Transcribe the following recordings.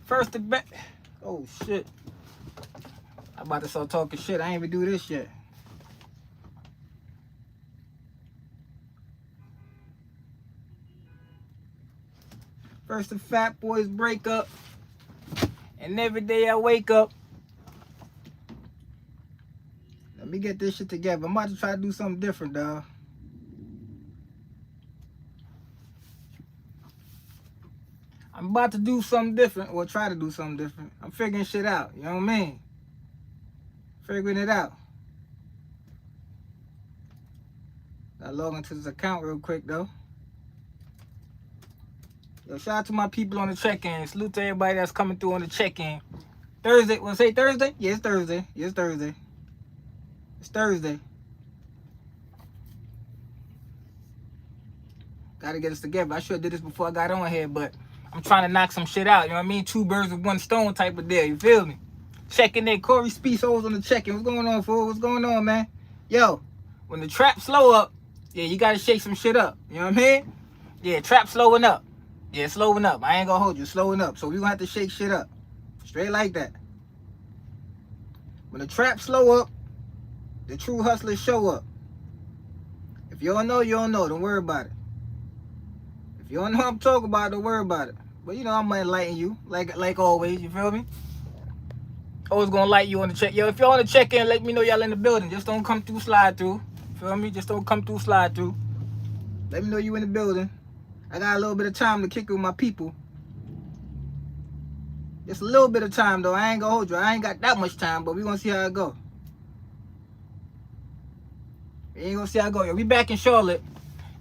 First to bet. Oh shit. I'm about to start talking shit. I ain't even do this yet. First the fat boys break up. And every day I wake up. Let me get this shit together. I'm about to try to do something different, dog. I'm about to do something different, or try to do something different. I'm figuring shit out, you know what I mean? Figuring it out. Gotta log into this account real quick, though. Yo, shout out to my people on the check-in. Salute to everybody that's coming through on the check-in. Thursday, wanna say Thursday? Yeah, it's Thursday. Yeah, it's Thursday. It's Thursday. Gotta get us together. I should have did this before I got on here, but I'm trying to knock some shit out. You know what I mean? 2 birds with 1 stone type of deal. You feel me? Checking in. Corey Speaks holes on the check-in. What's going on, fool? What's going on, man? Yo, when the trap slow up, yeah, you gotta shake some shit up. You know what I mean? Yeah, trap slowing up. Yeah, slowing up. I ain't gonna hold you. Slowing up. So we gonna have to shake shit up. Straight like that. When the trap slow up, the true hustlers show up. If you don't know, you don't know. Don't worry about it. If you don't know what I'm talking about, don't worry about it. But you know, I'm gonna enlighten you, like always. You feel me? Always gonna light you on the check. Yo, if y'all on the check-in, let me know y'all in the building. Just don't come through, slide through. Feel me? Just don't come through, slide through. Let me know you in the building. I got a little bit of time to kick it with my people. Just a little bit of time, though. I ain't gonna hold you. I ain't got that much time, but we gonna see how it go. We ain't gonna see how it go. Yo, we back in Charlotte.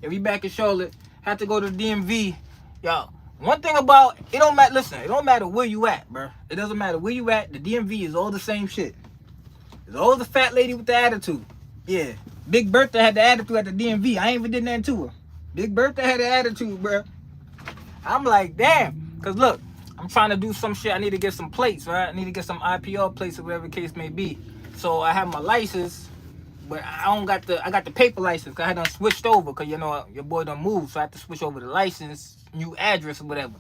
Yeah, we back in Charlotte. Had to go to the DMV. Yo, one thing about it don't matter. Listen, it don't matter where you at, bro. It doesn't matter where you at. The DMV is all the same shit. It's all the fat lady with the attitude. Yeah, Big Bertha had the attitude at the DMV. I ain't even did nothing to her. Big Bertha had the attitude, bro. I'm like, damn. Cause look, I'm trying to do some shit. I need to get some plates, right? I need to get some IPR plates or whatever the case may be. So I have my license. But I don't got I got the paper license, cause I done switched over, cause you know your boy done moved, so I have to switch over the license, new address or whatever.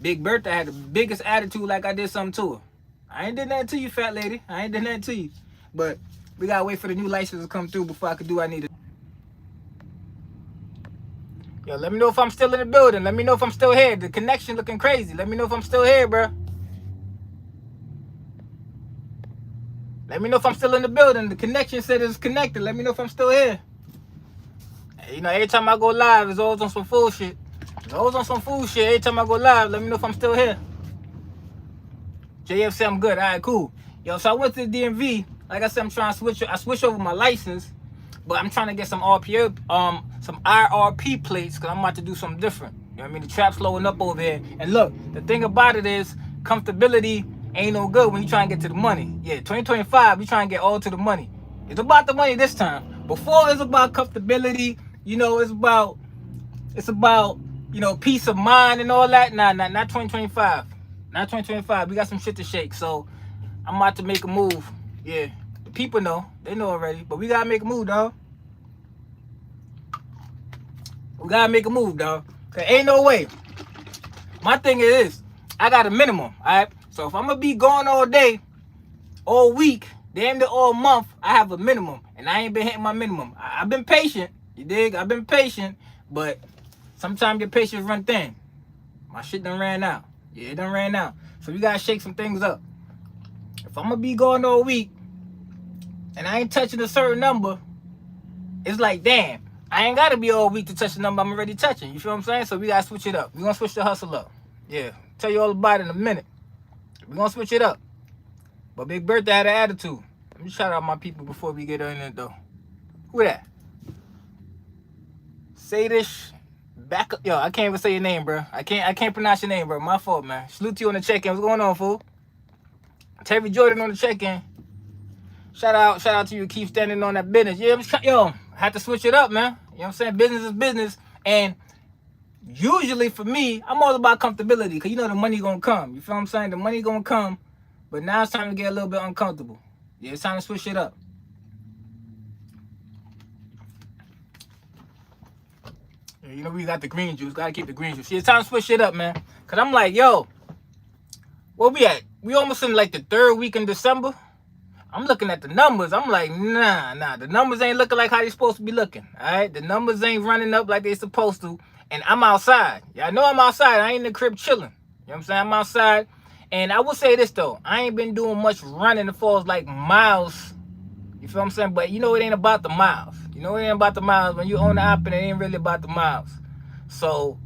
Big Bertha had the biggest attitude, like I did something to her. I ain't did nothing to you, fat lady. I ain't did nothing to you. But we gotta wait for the new license to come through before I could do what I need to. Yo, let me know if I'm still in the building. Let me know if I'm still here. The connection looking crazy. Let me know if I'm still here, bro. Let me know if I'm still in the building. The connection said it's connected. Let me know if I'm still here. You know, every time I go live, it's always on some fool shit. It's always on some fool shit. Every time I go live, let me know if I'm still here. JF said I'm good. All right, cool. Yo, so I went to the DMV. Like I said, I'm trying to switch. I switched over my license, but I'm trying to get some some IRP plates, because I'm about to do something different. You know what I mean? The trap's slowing up over here. And look, the thing about it is, comfortability ain't no good when you try and get to the money. Yeah, 2025, we try and get all to the money. It's about the money this time. Before, it's about comfortability. You know, it's about you know, peace of mind and all that. Nah, not 2025. Not 2025. We got some shit to shake. So I'm about to make a move. Yeah, the people know. They know already. But we gotta make a move, dog. We gotta make a move, dog. Cause ain't no way. My thing is, I got a minimum, all right? So if I'm gonna be gone all day, all week, damn near all month, I have a minimum. And I ain't been hitting my minimum. I've been patient, you dig? I've been patient, but sometimes your patience run thin. My shit done ran out. Yeah, it done ran out. So we gotta shake some things up. If I'm gonna be gone all week, and I ain't touching a certain number, it's like, damn, I ain't gotta be all week to touch the number I'm already touching. You feel what I'm saying? So we gotta switch it up. We gonna switch the hustle up. Yeah, tell you all about it in a minute. We gonna switch it up. But Big Bertha had an attitude. Let me shout out my people before we get in it though. Who that? Sadish back up. Yo, I can't even say your name, bro. I can't pronounce your name, bro. My fault, man. Salute to you on the check-in. What's going on, fool? Terry Jordan on the check-in. Shout out to you. Keep standing on that business. Yeah, yo, I had to switch it up, man. You know what I'm saying? Business is business. And usually for me, I'm all about comfortability, because you know the money gonna come. You feel what I'm saying? The money gonna come. But now it's time to get a little bit uncomfortable. Yeah, it's time to switch it up. You know, we got the green juice. Gotta keep the green juice. Yeah, it's time to switch it up, man. Because I'm like, yo, Where we at? We almost in like the 3rd week in December. I'm looking at the numbers. I'm like, nah. The numbers ain't looking like how they supposed to be looking. All right, the numbers ain't running up like they supposed to. And I'm outside. Y'all know I'm outside. I ain't in the crib chilling. You know what I'm saying? I'm outside. And I will say this though, I ain't been doing much running as far as like miles. You feel what I'm saying? But you know it ain't about the miles. You know it ain't about the miles. When you own the app, it ain't really about the miles. So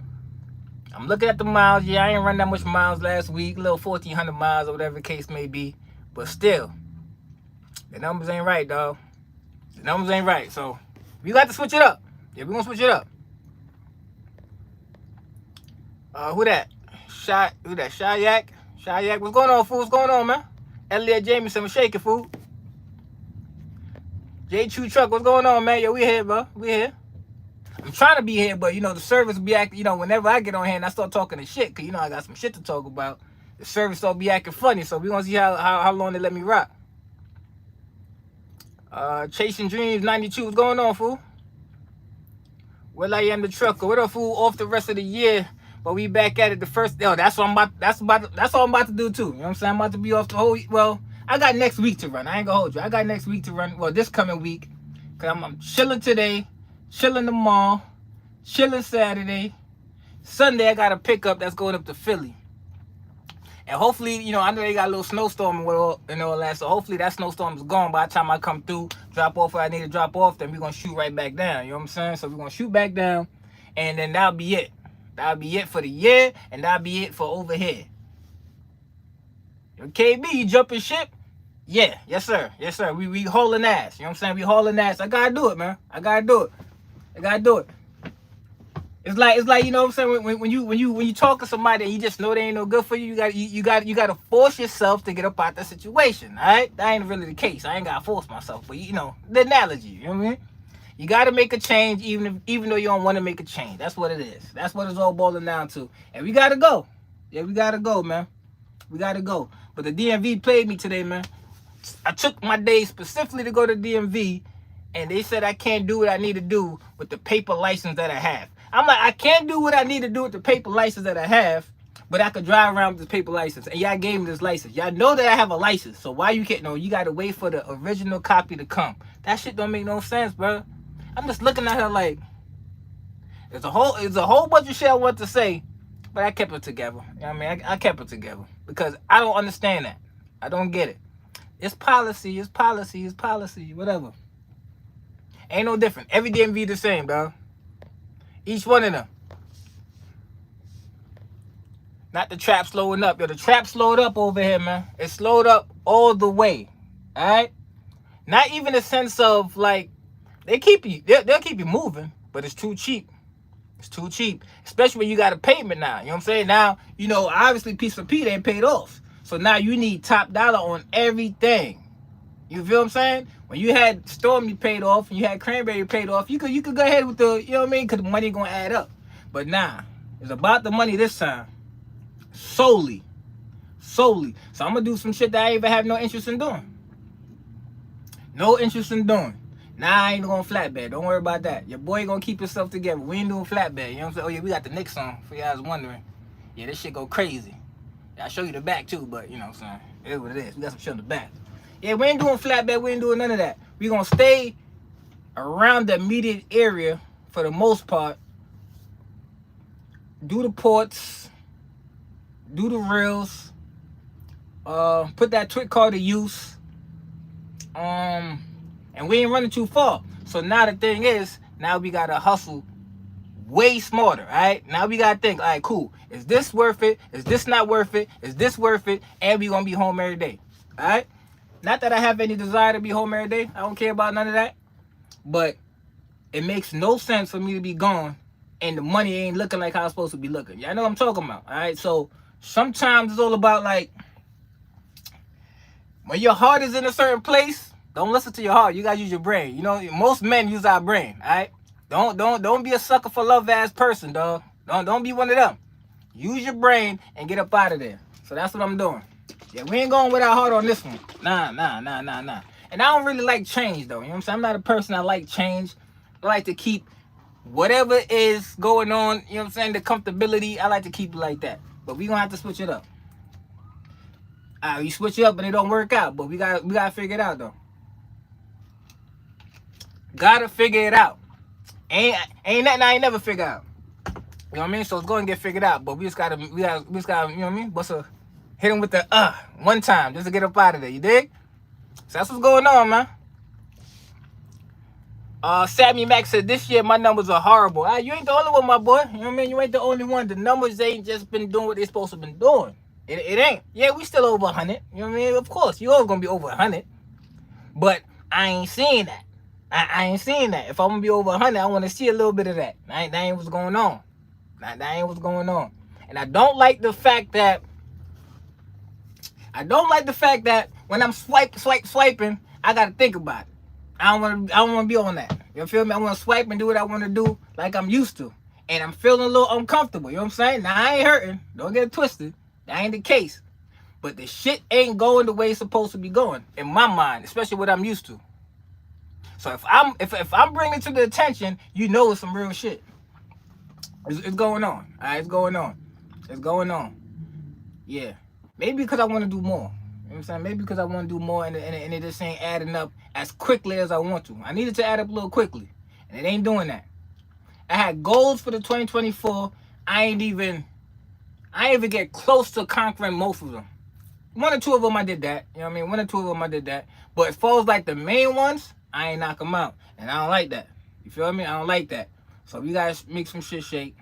I'm looking at the miles. Yeah, I ain't run that much miles last week. A little 1,400 miles or whatever the case may be. But still, the numbers ain't right, dog. The numbers ain't right. So we got to switch it up. Yeah, we gonna switch it up. Who that? Who that? Shayak? Shayak, what's going on, fool? What's going on, man? Elliot Jameson, we're shaking, fool. J Chew Truck, what's going on, man? Yo, we here, bro. We here. I'm trying to be here, but you know the service be acting. You know, whenever I get on here and I start talking to shit, cause you know I got some shit to talk about. The service don't be acting funny, so we gonna see how long they let me rock. Chasing Dreams 92, what's going on, fool? Well, I am the trucker. What up, fool? Off the rest of the year, but we back at it the first. Yo, that's what I'm about. That's all I'm about to do too. You know what I'm saying? I'm about to be off the whole. Well, I got next week to run. I ain't gonna hold you. I got next week to run. Well, this coming week, cause I'm chilling today, chilling tomorrow, chilling Saturday, Sunday. I got a pickup that's going up to Philly. And hopefully, you know, I know they got a little snowstorm and all that. So hopefully that snowstorm is gone by the time I come through, drop off where I need to drop off, then we're going to shoot right back down. You know what I'm saying? So we're going to shoot back down, and then that'll be it. That'll be it for the year, and that'll be it for over here. Yo, KB, you jumping ship? Yeah, yes, sir. Yes, sir. We hauling ass. You know what I'm saying? We hauling ass. I got to do it, man. I got to do it. It's like you know what I'm saying, when you talk to somebody and you just know they ain't no good for you, you got to force yourself to get up out that situation. All right, that ain't really the case. I ain't gotta force myself, but you know the analogy. You know what I mean? You got to make a change, even though you don't want to make a change. That's what it is. That's what it's all boiling down to. And we gotta go. Yeah, we gotta go, man. We gotta go. But the DMV played me today, man. I took my day specifically to go to DMV, and they said I can't do what I need to do with the paper license that I have. I'm like, I can't do what I need to do with the paper license that I have, but I could drive around with this paper license. And y'all gave me this license. Y'all know that I have a license. So why you can't? No, you got to wait for the original copy to come. That shit don't make no sense, bro. I'm just looking at her like, it's a whole bunch of shit I want to say, but I kept it together. You know what I mean? I kept it together because I don't understand that. I don't get it. It's policy, whatever. Ain't no different. Every DMV the same, dog. Each one of them. Not the trap slowing up. Yo, the trap slowed up over here, man. It slowed up all the way. Alright? Not even a sense of like they'll keep you moving, but it's too cheap. It's too cheap. Especially when you got a payment now. You know what I'm saying? Now, you know, obviously Piece of P ain't paid off. So now you need top dollar on everything. You feel what I'm saying? When you had Stormy paid off and you had Cranberry paid off, you could go ahead with the, you know what I mean? Because the money gonna add up. But nah, it's about the money this time. Solely. So I'm gonna do some shit that I even have no interest in doing. No interest in doing. Nah, I ain't going flatbed. Don't worry about that. Your boy gonna keep himself together. We ain't doing flatbed. You know what I'm saying? Oh yeah, we got the Knicks on. For y'all was wondering. Yeah, this shit go crazy. Yeah, I'll show you the back too, but you know what I'm saying? It is what it is. We got some shit on the back. Yeah, we ain't doing flatbed. We ain't doing none of that. We gonna stay around the immediate area for the most part. Do the ports. Do the reels. Put that twit car to use. And we ain't running too far. So now the thing is, now we gotta hustle way smarter, all right? Now we gotta think, all right, cool. Is this worth it? Is this not worth it? Is this worth it? And we gonna be home every day, all right? Not that I have any desire to be home every day. I don't care about none of that. But it makes no sense for me to be gone and the money ain't looking like how it's supposed to be looking. Y'all know what I'm talking about, all right? So sometimes it's all about like, when your heart is in a certain place, don't listen to your heart. You gotta use your brain. You know, most men use our brain, all right? Don't be a sucker for love ass person, dog. Don't be one of them. Use your brain and get up out of there. So that's what I'm doing. Yeah, we ain't going with our heart on this one. Nah. And I don't really like change, though. You know what I'm saying? I'm not a person that like change. I like to keep whatever is going on, you know what I'm saying, the comfortability, I like to keep it like that. But we gonna have to switch it up. You switch it up and it don't work out, but we gotta figure it out though. Gotta figure it out. Ain't nothing I ain't never figure out. You know what I mean? So it's going to get figured out, but we just gotta, you know what I mean? Hit him with the one time just to get up out of there. You dig? So that's what's going on, man. Sammy Mack said this year my numbers are horrible. You ain't the only one, my boy. You know what I mean? You ain't the only one. The numbers ain't just been doing what they supposed to been doing. It ain't. Yeah, we still over 100. You know what I mean? Of course, you always gonna be over 100. But I ain't seeing that. I ain't seeing that. If I'm gonna be over 100, I want to see a little bit of that. That ain't what's going on. That ain't what's going on. And I don't like the fact that when I'm swiping, I gotta think about it. I don't want to be on that. You feel me? I want to swipe and do what I want to do like I'm used to. And I'm feeling a little uncomfortable. You know what I'm saying? Now, I ain't hurting. Don't get it twisted. That ain't the case. But the shit ain't going the way it's supposed to be going in my mind, especially what I'm used to. So if I'm bringing it to the attention, you know it's some real shit. It's going on. All right, it's going on. It's going on. Yeah. Maybe because I want to do more. You know what I'm saying? Maybe because I want to do more and it just ain't adding up as quickly as I want to. I need it to add up a little quickly. And it ain't doing that. I had goals for the 2024. I ain't even get close to conquering most of them. 1 or 2 of them I did that. You know what I mean? 1 or 2 of them I did that. But as far as like the main ones, I ain't knock them out. And I don't like that. You feel me? I don't like that. So you guys make some shit shake.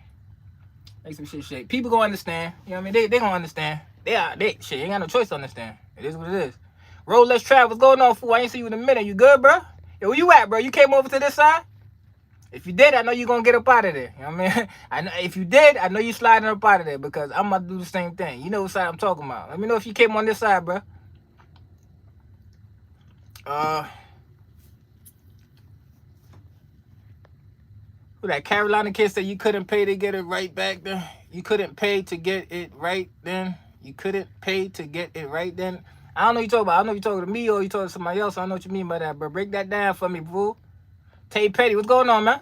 Make some shit shake. People gonna understand. You know what I mean? They gonna understand. They shit, you ain't got no choice to understand. It is what it is. Roll, let's travel. What's going on, fool? I ain't see you in a minute. You good, bro? Yo, where you at, bro? You came over to this side? If you did, I know you gonna get up out of there. You know what I mean? I know, if you did, I know you sliding up out of there because I'm about to do the same thing. You know what side I'm talking about. Let me know if you came on this side, bro. Who that Carolina kid said you couldn't pay to get it right back then? You couldn't pay to get it right then? You couldn't pay to get it right then? I don't know what you talking about. I don't know if you talking to me or you talking to somebody else. I don't know what you mean by that, bro. Break that down for me, fool. Tay Petty, what's going on, man?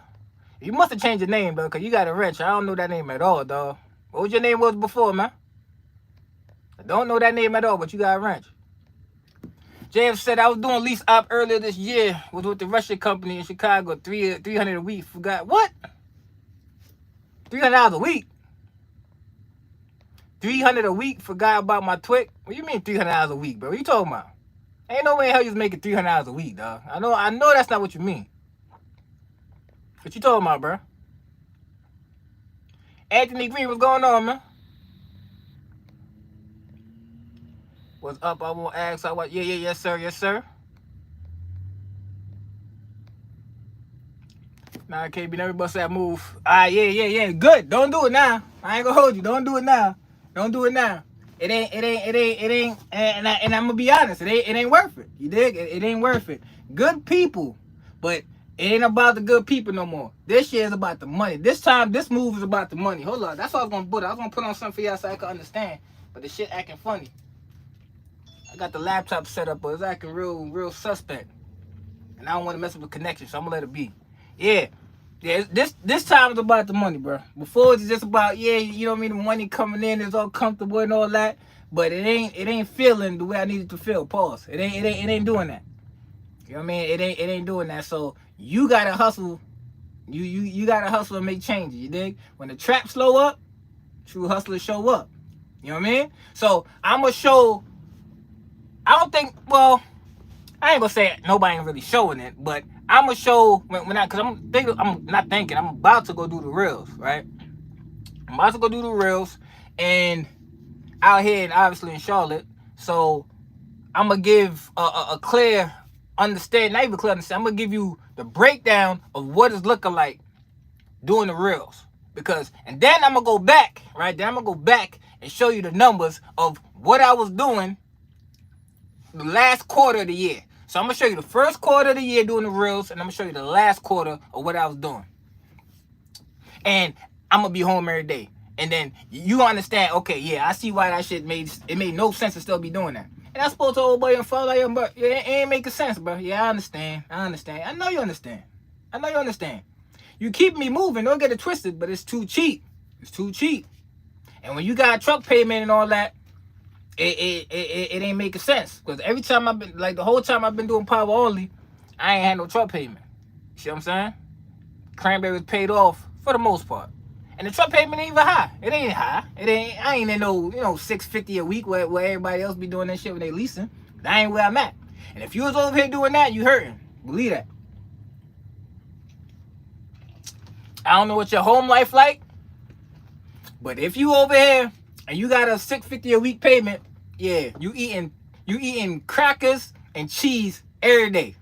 You must have changed your name, though, because you got a wrench. I don't know that name at all, dog. What was your name was before, man? I don't know that name at all, but you got a wrench. JF said, I was doing lease op earlier this year. Was with the Russian company in Chicago. 300 a week. Forgot. What? $300 a week? 300 a week? Forgot about my twig? What do you mean $300 a week, bro? What you talking about? Ain't no way in hell you was making $300 a week, dog. I know that's not what you mean. What you talking about, bro? Anthony Green, what's going on, man? What's up? I won't ask. Yes, sir. Yes, sir. Nah, KB, never bust that move. Yeah. Good. Don't do it now. I ain't gonna hold you. Don't do it now. Don't do it now. It ain't. And I'm gonna be honest. It ain't worth it. You dig? It ain't worth it. Good people, but it ain't about the good people no more. This year is about the money. This time, this move is about the money. Hold on. That's what I was gonna put. I was gonna put on something for y'all so I could understand. But the shit acting funny. I got the laptop set up, but it's acting real suspect. And I don't want to mess up the connection, so I'm gonna let it be. Yeah. This time it's about the money, bro. Before it's just about, you know what I mean, the money coming in is all comfortable and all that. But it ain't feeling the way I need it to feel. Pause. It ain't doing that. You know what I mean? It ain't doing that. So you gotta hustle. You gotta hustle and make changes. You dig? When the trap slow up, true hustlers show up. You know what I mean? So I'm gonna show. I don't think. Well, I ain't gonna say nobody ain't really showing it, but I'm gonna show because I'm about to go do the reels, right? I'm about to go do the reels, and out here, and obviously in Charlotte. So I'm gonna give a clear understanding, not even clear understanding. I'm gonna give you the breakdown of what it's looking like doing the reels, and then I'm gonna go back, right? Then I'm gonna go back and show you the numbers of what I was doing the last quarter of the year. So I'm gonna show you the first quarter of the year doing the reels, and I'm gonna show you the last quarter of what I was doing. And I'm gonna be home every day. And then you understand, okay, yeah, I see why that shit made no sense to still be doing that. And I spoke to old boy and felt like, but yeah, it ain't making sense, bro. Yeah, I understand. I know you understand. You keep me moving, don't get it twisted, but it's too cheap. It's too cheap. And when you got truck payment and all that, it ain't making sense. Because every time I've been, like the whole time I've been doing power only, I ain't had no truck payment. You see what I'm saying? Cranberry was paid off for the most part. And the truck payment ain't even high. It ain't high. I ain't in no, $650 a week where everybody else be doing that shit when they leasing. That ain't where I'm at. And if you was over here doing that, you hurting. Believe that. I don't know what your home life like, but if you over here and you got a $650 a week payment, yeah, you eating crackers and cheese every day.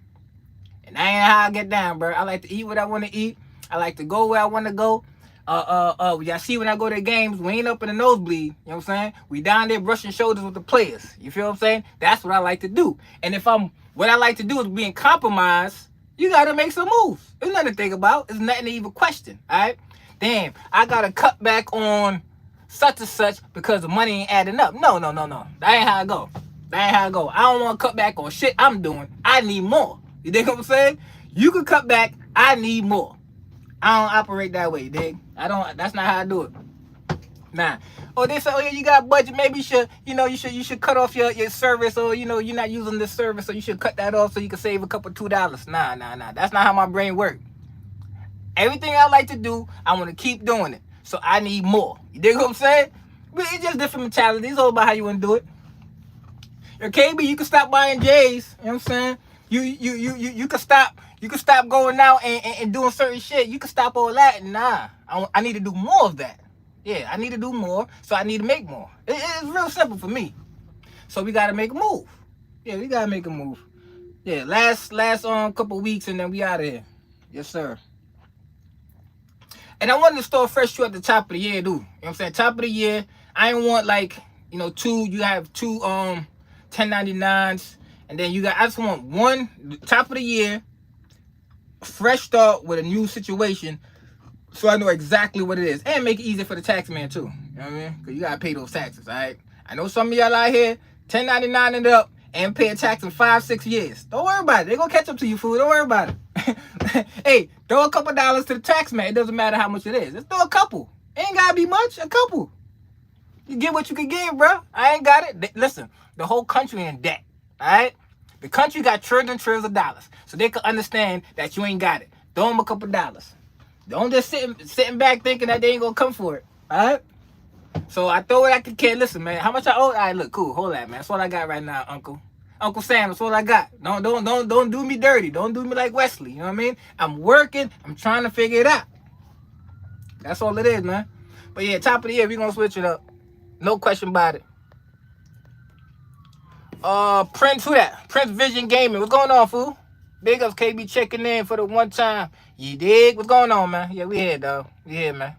And that ain't how I get down, bro. I like to eat what I want to eat. I like to go where I want to go. Y'all see when I go to games, we ain't up in the nosebleed. You know what I'm saying? We down there brushing shoulders with the players. You feel what I'm saying? That's what I like to do. And what I like to do is being compromised, you got to make some moves. There's nothing to think about. There's nothing to even question, all right? Damn, I got to cut back on such and such because the money ain't adding up. No. That ain't how I go. I don't want to cut back on shit I'm doing. I need more. You dig what I'm saying? You can cut back. I need more. I don't operate that way, dig? That's not how I do it. Nah. Oh, they say, oh yeah, you got a budget. Maybe you should cut off your service, or you're not using this service, so you should cut that off so you can save a couple $2. Nah. That's not how my brain works. Everything I like to do, I want to keep doing it. So I need more. You dig what I'm saying? But it's just different mentality. It's all about how you want to do it. Your KB, you can stop buying J's. You know what I'm saying? You can stop going out and doing certain shit. You can stop all that. Nah, I need to do more of that. Yeah, I need to do more, so I need to make more. It's real simple for me. So we gotta make a move. Yeah, we gotta make a move. Yeah, last couple weeks and then we out of here. Yes, sir. And I wanted to start fresh shoe at the top of the year, dude. You know what I'm saying? Top of the year, I ain't want you have two 1099s, and then I just want one top of the year, fresh start with a new situation, so I know exactly what it is, and make it easier for the tax man too. You know what I mean? Because you gotta pay those taxes, all right? I know some of y'all out here 1099 it up and pay a tax in 5-6 years. Don't worry about it. They gonna catch up to you, fool. Don't worry about it. Hey, throw a couple dollars to the tax man. It doesn't matter how much it is. Just throw a couple. It ain't gotta be much. A couple. You get what you can give, bro. I ain't got it. Listen, the whole country in debt. All right? The country got trillions and trillions of dollars, so they can understand that you ain't got it. Throw them a couple dollars. Don't just sitting back thinking that they ain't gonna come for it. All right? So I throw it at the kid. Listen, man, how much I owe? All right, look, cool. Hold that, man. That's all I got right now, Uncle. Uncle Sam, that's all I got. Don't do me dirty. Don't do me like Wesley. You know what I mean? I'm working. I'm trying to figure it out. That's all it is, man. But yeah, top of the year, we gonna switch it up. No question about it. Prince, who that? Prince Vision Gaming. What's going on, fool? Big ups, KB checking in for the one time. You dig? What's going on, man? Yeah, we here, dog. We here, man.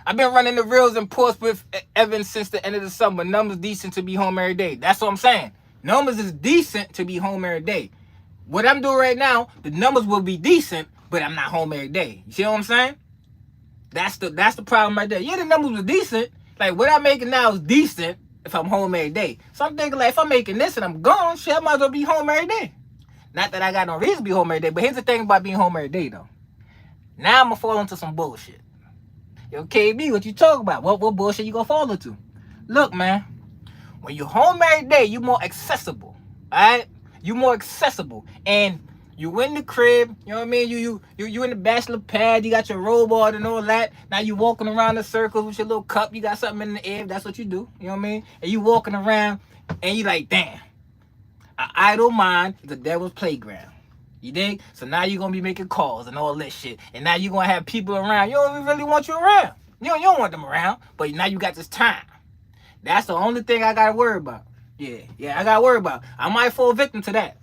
I've been running the reels in Portsmouth ever since the end of the summer. Numbers decent to be home every day. That's what I'm saying. Numbers is decent to be home every day. What I'm doing right now, the numbers will be decent, but I'm not home every day. You see what I'm saying? That's the problem right there. Yeah, the numbers were decent. Like, what I'm making now is decent if I'm home every day. So I'm thinking, like, if I'm making this and I'm gone, shit, I might as well be home every day. Not that I got no reason to be home every day, but here's the thing about being home every day, though. Now I'm going to fall into some bullshit. Yo, KB, what you talking about? What bullshit you gonna fall into? Look, man, when you're home every day, you more accessible, all right? You more accessible, and you in the crib. You know what I mean? You in the bachelor pad. You got your robot and all that. Now you walking around the circles with your little cup. You got something in the air. That's what you do. You know what I mean? And you walking around, and you like, damn, an idle mind is the devil's playground. You dig? So now you're going to be making calls and all this shit. And now you're going to have people around. You don't even really want you around. You don't want them around. But now you got this time. That's the only thing I got to worry about. Yeah, I got to worry about. I might fall victim to that.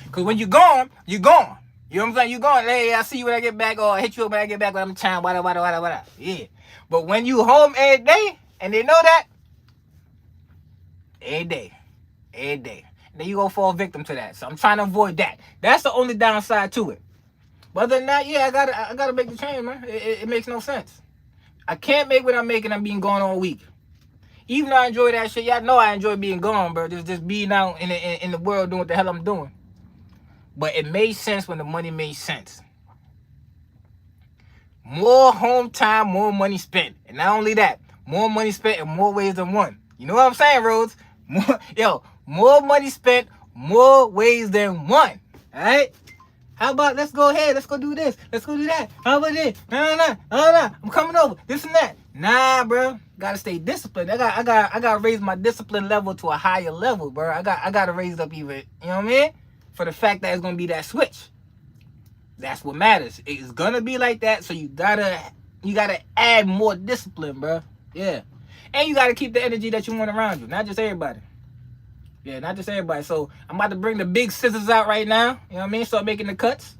Because when you're gone, you're gone. You know what I'm saying? You're gone. Hey, I'll see you when I get back. Or I'll hit you up when I get back when I'm in town. Whatever. Yeah. But when you home every day, and they know that, every day. Then you gonna fall victim to that. So I'm trying to avoid that. That's the only downside to it. But other than that, yeah, I gotta make the change, man. It makes no sense. I can't make what I'm making. I'm being gone all week. Even though I enjoy that shit, y'all know I enjoy being gone, bro. Just being out in the world doing what the hell I'm doing. But it made sense when the money made sense. More home time, more money spent. And not only that, more money spent in more ways than one. You know what I'm saying, Rhodes? More money spent, more ways than one. All right? How about let's go ahead, let's go do this, let's go do that. How about this? Nah, I'm coming over. This and that. Nah, bro. Gotta stay disciplined. I gotta raise my discipline level to a higher level, bro. I gotta raise it up even, you know what I mean? For the fact that it's gonna be that switch. That's what matters. It's gonna be like that, so you gotta add more discipline, bro. Yeah. And you gotta keep the energy that you want around you, not just everybody. Yeah, not just everybody. So I'm about to bring the big scissors out right now. You know what I mean? Start making the cuts.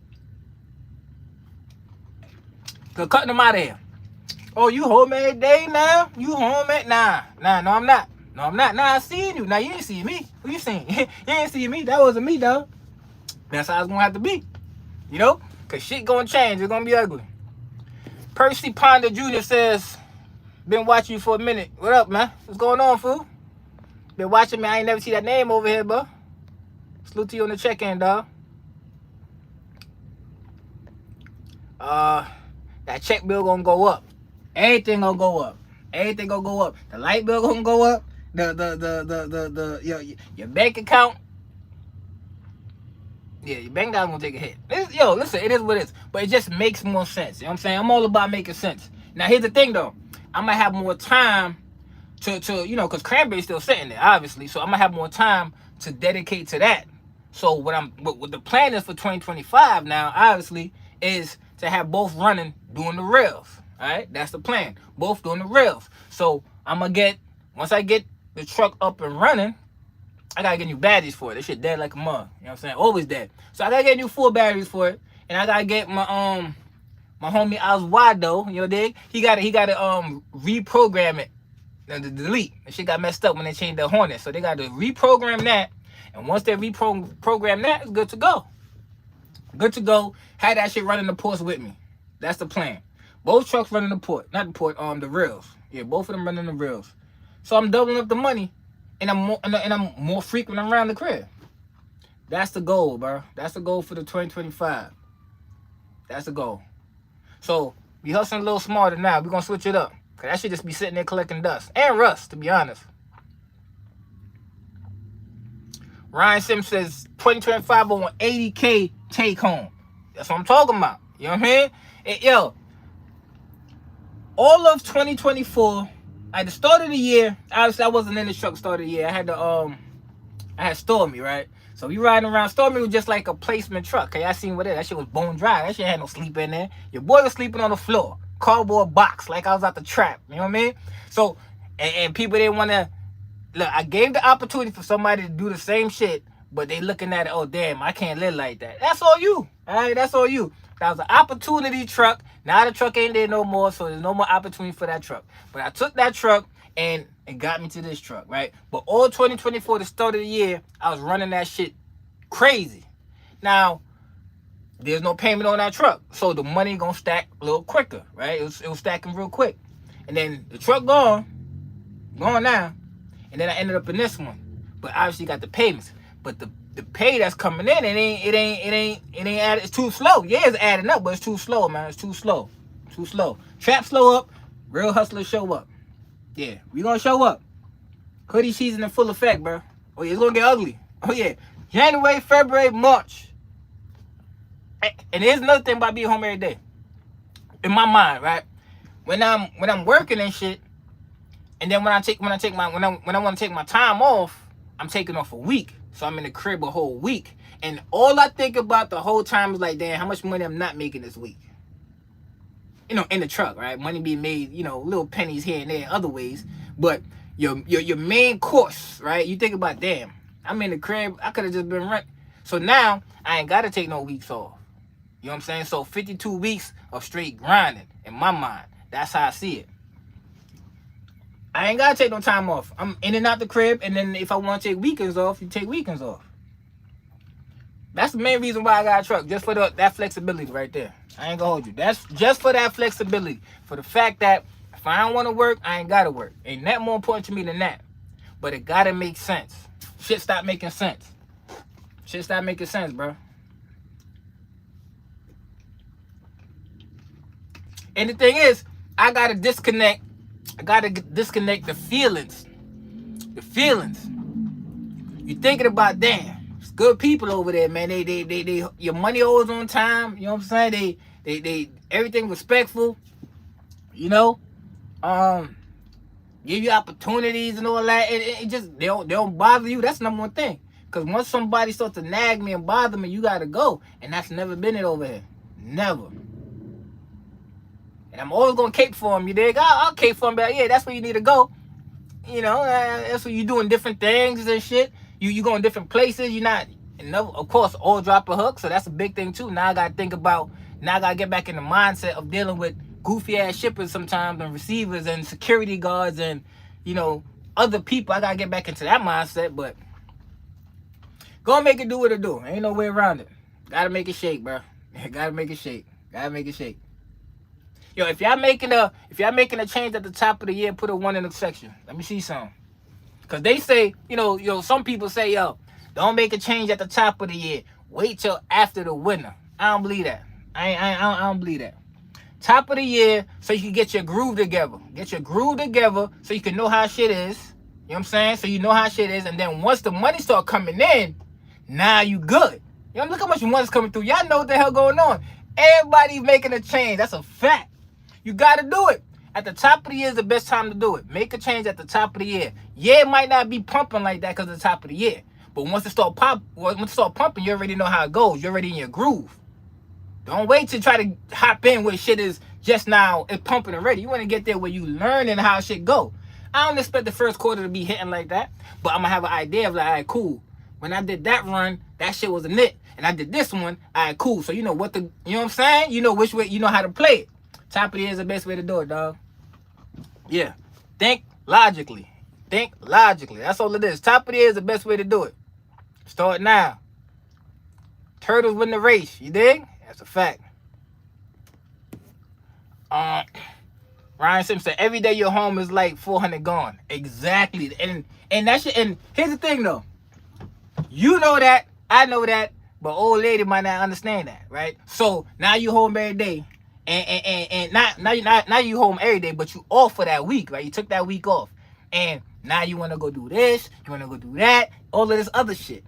Go cutting them out of here. Oh, you home every day now? You home at no, I'm not. No, I'm not. Nah, I seen you. Now you ain't see me. Who you seen? You ain't see me. That wasn't me, dog. That's how it's gonna have to be. You know? Cause shit gonna change. It's gonna be ugly. Percy Ponder Jr. says, been watching you for a minute. What up, man? What's going on, fool? Been watching me. I ain't never see that name over here, bro. Salute to you on the check-in, dog. That check bill gonna go up. Everything gonna go up. Everything gonna go up. The light bill gonna go up. Your bank account. Yeah, your bank account gonna take a hit. Listen, it is what it is. But it just makes more sense. You know what I'm saying? I'm all about making sense. Now here's the thing though. I might have more time to because Cranberry's still sitting there, obviously. So I'm gonna have more time to dedicate to that. So what the plan is for 2025 now, obviously, is to have both running doing the rails. All right, that's the plan. Both doing the rails. So I'm gonna once I get the truck up and running, I gotta get new batteries for it. This shit dead like a mug. You know what I'm saying? Always dead. So I gotta get new full batteries for it, and I gotta get my homie Oswaldo. You know, dig? He gotta reprogram it. The delete. The shit got messed up when they changed the Hornet. So they got to reprogram that. And once they reprogram that, it's good to go. Good to go. Had that shit running the ports with me. That's the plan. Both trucks running the port. Not the port, the rails. Yeah, both of them running the rails. So I'm doubling up the money. And I'm more frequent around the crib. That's the goal, bro. That's the goal for the 2025. That's the goal. So we hustling a little smarter now. We're going to switch it up. Cause that should just be sitting there collecting dust. And rust, to be honest. Ryan Sims says 2025 on 80K take home. That's what I'm talking about. You know what I mean? All of 2024, at the start of the year, obviously I wasn't in the truck start of the year. I had Stormy, right? So we riding around. Stormy was just like a placement truck. Okay, I seen what it is. That shit was bone dry. That shit had no sleep in there. Your boy was sleeping on the floor. Cardboard box, like I was at the trap. You know what I mean? So, and people didn't want to look. I gave the opportunity for somebody to do the same shit, but they looking at it. Oh damn, I can't live like that. That's all you. All right, that's all you. That was an opportunity truck. Now the truck ain't there no more, so there's no more opportunity for that truck. But I took that truck and it got me to this truck, right? But all 2024, the start of the year, I was running that shit crazy. Now, there's no payment on that truck, so the money gonna stack a little quicker, right? It was stacking real quick, and then the truck gone now, and then I ended up in this one. But obviously got the payments, but the pay that's coming in, it ain't added. It's too slow. Yeah, it's adding up, but it's too slow, man. It's too slow. Trap slow up, real hustlers show up. Yeah, we gonna show up. Hoodie season in full effect, bro. Oh yeah, it's gonna get ugly. Oh yeah, January, February, March. And here's another thing about being home every day. In my mind, right? When I'm working and shit, and then when I want to take my time off, I'm taking off a week. So I'm in the crib a whole week. And all I think about the whole time is like, damn, how much money I'm not making this week. You know, in the truck, right? Money being made, little pennies here and there, other ways. But your main course, right? You think about, damn, I'm in the crib. I could have just been rent. So now I ain't got to take no weeks off. You know what I'm saying? So 52 weeks of straight grinding in my mind. That's how I see it. I ain't got to take no time off. I'm in and out the crib, and then if I want to take weekends off, you take weekends off. That's the main reason why I got a truck, just for that flexibility right there. I ain't gonna hold you. That's just for that flexibility. For the fact that if I don't want to work, I ain't got to work. Ain't that more important to me than that. But it got to make sense. Shit stop making sense. Shit stop making sense, bro. And the thing is, I got to disconnect I gotta disconnect the feelings. The feelings. You thinking about, damn, it's good people over there, man. They your money always on time. You know what I'm saying? They everything respectful. You know, give you opportunities and all that. It just they don't bother you. That's number one thing. Cause once somebody starts to nag me and bother me, you gotta go, and that's never been it over here. Never. And I'm always gonna cape for him. You dig? I'll cape for him, but yeah, that's where you need to go. You know, that's where you doing different things and shit. You going different places. You're not, of course, all drop a hook. So that's a big thing too. Now I gotta think about. Now I gotta get back in the mindset of dealing with goofy ass shippers sometimes and receivers and security guards and other people. I gotta get back into that mindset. But go make it do what it do. Ain't no way around it. Gotta make it shake, bro. Gotta make it shake. Gotta make it shake. Yo, if y'all making a change at the top of the year, put a 1 in the section. Let me see some. Cause they say, some people say, yo, don't make a change at the top of the year. Wait till after the winter. I don't believe that. I don't believe that. Top of the year, so you can get your groove together. Get your groove together so you can know how shit is. You know what I'm saying? So you know how shit is. And then once the money start coming in, now you good. Look how much money's coming through. Y'all know what the hell going on. Everybody making a change. That's a fact. You got to do it. At the top of the year is the best time to do it. Make a change at the top of the year. Yeah, it might not be pumping like that because of the top of the year. But once it start pumping, you already know how it goes. You're already in your groove. Don't wait to try to hop in where shit is just now. It's pumping already. You want to get there where you learning how shit go. I don't expect the first quarter to be hitting like that. But I'm going to have an idea of like, all right, cool. When I did that run, that shit was a nit. And I did this one, all right, cool. So you know what I'm saying? You know which way, you know how to play it. Top of the year is the best way to do it, dog. Yeah. Think logically. Think logically. That's all it is. Top of the year is the best way to do it. Start now. Turtles win the race. You dig? That's a fact. Ryan Simpson said, every day you're home is like 400 gone. Exactly. And that shit, and here's the thing though. You know that, I know that, but old lady might not understand that, right? So now you home every day. And not you home every day, but you off for that week, right? You took that week off. And now you want to go do this, you want to go do that, all of this other shit.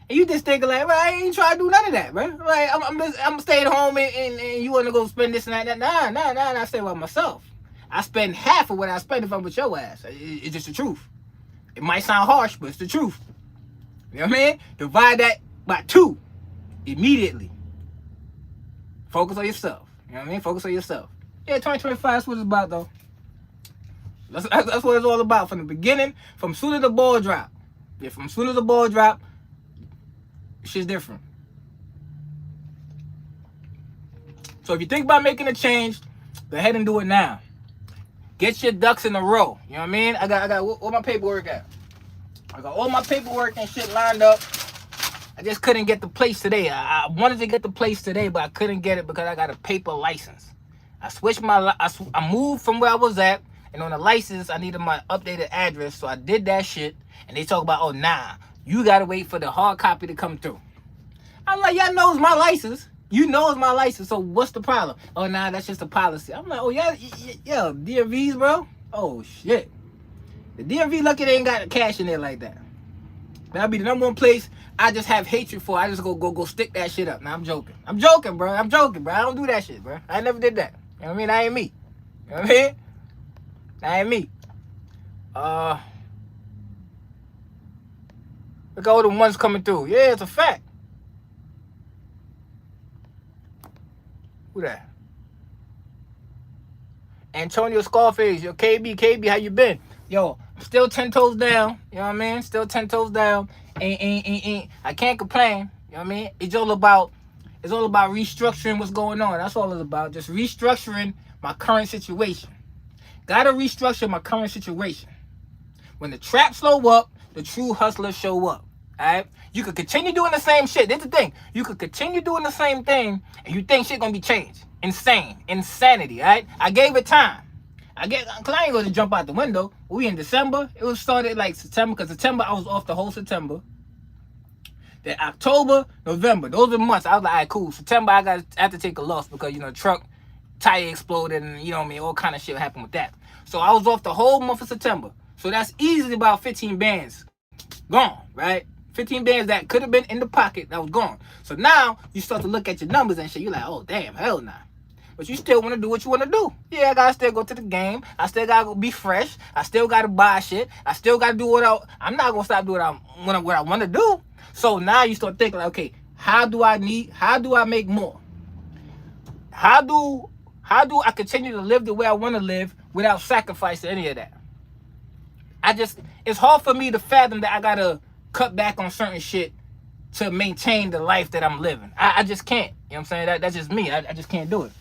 And you just thinking like, I ain't trying to do none of that, bro. Like, I'm staying home and you want to go spend this and that. Nah, I stay by myself. I spend half of what I spend if I'm with your ass. It's just the truth. It might sound harsh, but it's the truth. You know what I mean? Divide that by 2 immediately. Focus on yourself. You know what I mean? Focus on yourself. Yeah, 2025, that's what it's about, though. That's what it's all about from the beginning, from soon as the ball drop. Yeah, from soon as the ball drop, shit's different. So if you think about making a change, go ahead and do it now. Get your ducks in a row. You know what I mean? I got all my paperwork at. I got all my paperwork and shit lined up. I just couldn't get the place today. I wanted to get the place today, but I couldn't get it because I got a paper license. I switched I moved from where I was at, and on the license, I needed my updated address, so I did that shit, and they talk about, oh, nah, you gotta wait for the hard copy to come through. I'm like, y'all knows my license. You know it's my license, so what's the problem? Oh, nah, that's just a policy. I'm like, oh, yeah, DMVs, bro? Oh, shit. The DMV lucky they ain't got the cash in there like that. That'll be the number one place I just have hatred for. I just go stick that shit up. Nah, I'm joking. I'm joking, bro. I don't do that shit, bro. I never did that. You know what I mean? That ain't me. You know what I mean? That ain't me. Look at all the ones coming through. Yeah, it's a fact. Who that? Antonio Scarface. Yo, KB, how you been? Yo, I'm still 10 toes down. You know what I mean? Still 10 toes down. I can't complain. You know what I mean? It's all about restructuring what's going on. That's all it's about. Just restructuring my current situation. Gotta restructure my current situation. When the trap slow up, the true hustlers show up. Alright? You could continue doing the same shit. That's the thing. You could continue doing the same thing and you think shit gonna be changed. Insanity, alright? I gave it time. Cause I ain't gonna jump out the window. We in December. It was started like September, because September I was off the whole September. Then October, November, those are the months. I was like, all right, cool. September I have to take a loss because truck tire exploded and all what I mean, all kind of shit happened with that. So I was off the whole month of September. So that's easily about 15 bands gone, right? 15 bands that could have been in the pocket that was gone. So now you start to look at your numbers and shit. You're like, oh, damn, hell nah. But you still want to do what you want to do. Yeah, I got to still go to the game. I still got to be fresh. I still got to buy shit. I still got to do what I'm not going to stop doing what I want to do. So now you start thinking, like, okay, how do I make more? How do I continue to live the way I want to live without sacrificing any of that? It's hard for me to fathom that I got to cut back on certain shit to maintain the life that I'm living. I just can't. You know what I'm saying? That's just me. I just can't do it.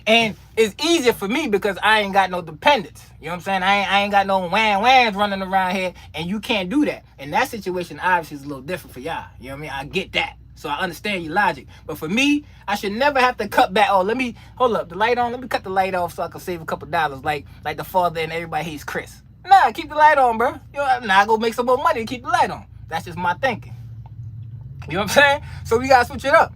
And it's easier for me because I ain't got no dependents. You know what I'm saying? I ain't got no whans running around here, and you can't do that. And that situation obviously is a little different for y'all. You know what I mean? I get that. So I understand your logic. But for me, I should never have to cut back. Oh, hold up, the light on. Let me cut the light off so I can save a couple dollars like the father and Everybody Hates Chris. Nah, keep the light on, bro. You know, I go make some more money to keep the light on. That's just my thinking. You know what I'm saying? So we gotta switch it up.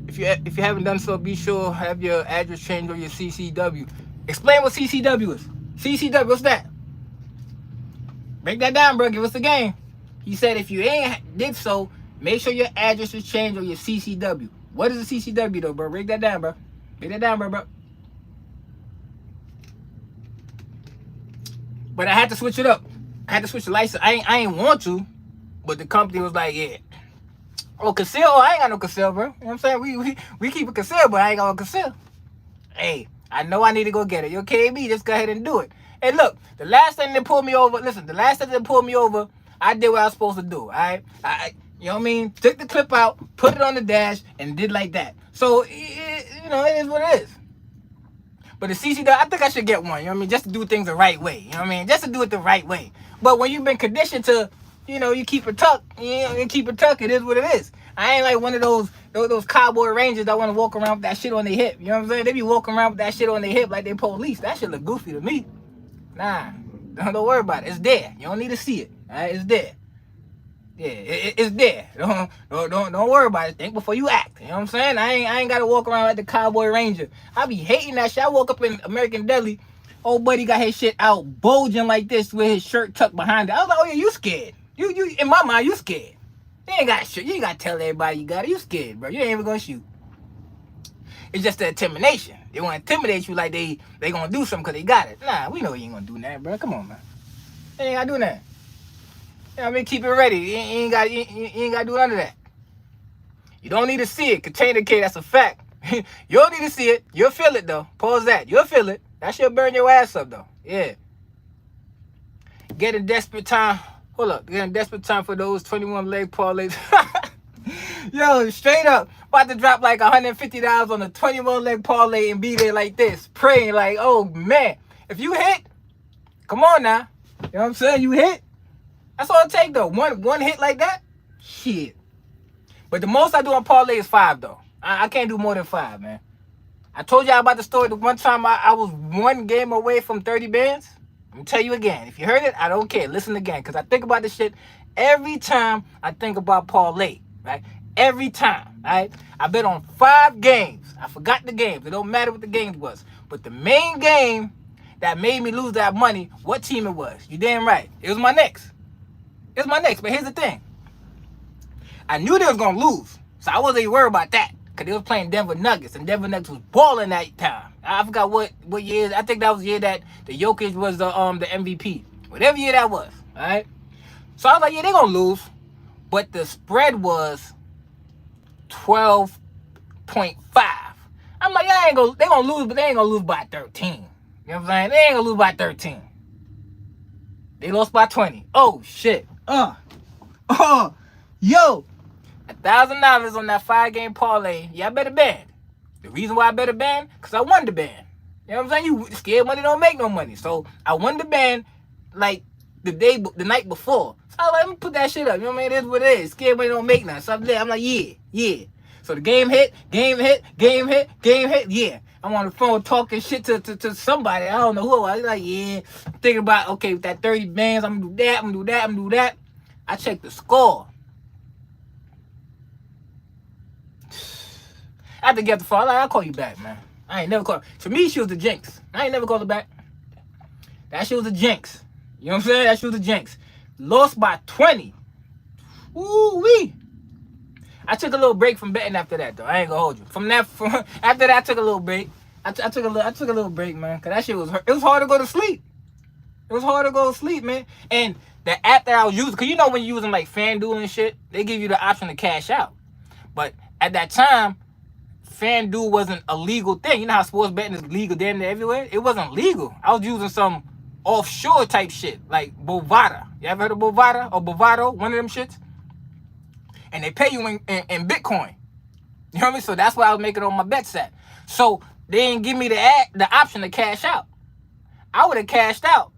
If you haven't done so, be sure to have your address changed or your CCW. Explain what CCW is. CCW, what's that? Break that down, bro. Give us the game. He said if you ain't did so, make sure your address is changed or your CCW. What is a CCW though, bro? Break that down, bro. Break that down, bro. But I had to switch it up. I had to switch the license. I ain't want to, but the company was like, yeah. Oh, conceal? Oh, I ain't got no conceal, bro. You know what I'm saying? We keep it concealed, but I ain't got no conceal. Hey, I know I need to go get it. You're KB, just go ahead and do it. Hey, look, the last time they pulled me over, I did what I was supposed to do, all right? You know what I mean? Took the clip out, put it on the dash, and did like that. So, it is what it is. But the CCW, I think I should get one, you know what I mean? Just to do things the right way, you know what I mean? Just to do it the right way. But when you've been conditioned to, you keep it tucked, it is what it is. I ain't like one of those cowboy rangers that want to walk around with that shit on their hip. You know what I'm saying? They be walking around with that shit on their hip like they police. That shit look goofy to me. Nah, don't worry about it. It's there. You don't need to see it. All right? It's there. Yeah, it's there. Don't worry about it. Think before you act. You know what I'm saying? I ain't got to walk around like the cowboy ranger. I be hating that shit. I woke up in American Deli. Old buddy got his shit out bulging like this with his shirt tucked behind it. I was like, oh yeah, you scared. You in my mind, you scared. You ain't got shit. You ain't got to tell everybody you got it. You scared, bro. You ain't even gonna shoot. It's just the intimidation. They want to intimidate you like they gonna do something because they got it. Nah, we know you ain't gonna do that, bro. Come on, man. They ain't gotta do that. You know what I mean? Keep it ready. You ain't gotta do none of that. You don't need to see it. Container K, that's a fact. You don't need to see it. You'll feel it though. Pause that. You'll feel it. That shit'll burn your ass up though. Yeah. Getting desperate time. Hold up. Getting desperate time for those 21 leg parlays. Yo, straight up. About to drop like $150 on a 21 leg parlay and be there like this. Praying like, oh man. If you hit, come on now. You know what I'm saying? You hit. That's all it take though. One hit like that? Shit. But the most I do on parlay is 5 though. I can't do more than 5, man. I told y'all about the story the one time I was one game away from 30 bands. Let me tell you again. If you heard it, I don't care. Listen again. Because I think about this shit every time I think about parlay. Right? Every time. Right? I bet on 5 games. I forgot the games. It don't matter what the games was. But the main game that made me lose that money, what team it was. You damn right. It was my Knicks. It was my Knicks. But here's the thing. I knew they was going to lose. So I wasn't even worried about that. Because they was playing Denver Nuggets. And Denver Nuggets was balling that time. I forgot what year. I think that was the year that the Jokic was the MVP. Whatever year that was. Alright? So I was like, yeah, they're going to lose. But the spread was 12.5. I'm like, yeah, they're going to lose, but they ain't going to lose by 13. You know what I'm saying? They ain't going to lose by 13. They lost by 20. Oh, shit. Yo. $1,000 on that 5-game parlay. Yeah, I bet a band. The reason why I bet a band, because I won the band. You know what I'm saying? You scared money don't make no money. So I won the band like the night before. So I was like, let me put that shit up. You know what I mean? It is what it is. Scared money don't make nothing. So I'm like, yeah. So the game hit. Yeah. I'm on the phone talking shit to somebody. I don't know who. I was like, yeah. I'm thinking about, okay, with that 30 bands, I'm going to do that. I checked the score. After get the fall, I'll call you back, man. I ain't never called. To me, she was the jinx. I ain't never called her back. That shit was a jinx. You know what I'm saying? That shit was a jinx. Lost by 20. Ooh-wee. I took a little break from betting after that, though. I ain't gonna hold you. After that, I took a little break. I took a little break, man. Cause that shit was hard. It was hard to go to sleep. It was hard to go to sleep, man. And the app that I was using, cause you know when you're using like FanDuel and shit, they give you the option to cash out. But at that time, FanDuel wasn't a legal thing. You know how sports betting is legal damn near everywhere? It wasn't legal. I was using some offshore type shit, like Bovada. You ever heard of Bovada or Bovado? One of them shits? And they pay you in Bitcoin. You know what I mean? So that's why I was making on my bets at. So they didn't give me the option to cash out. I would have cashed out.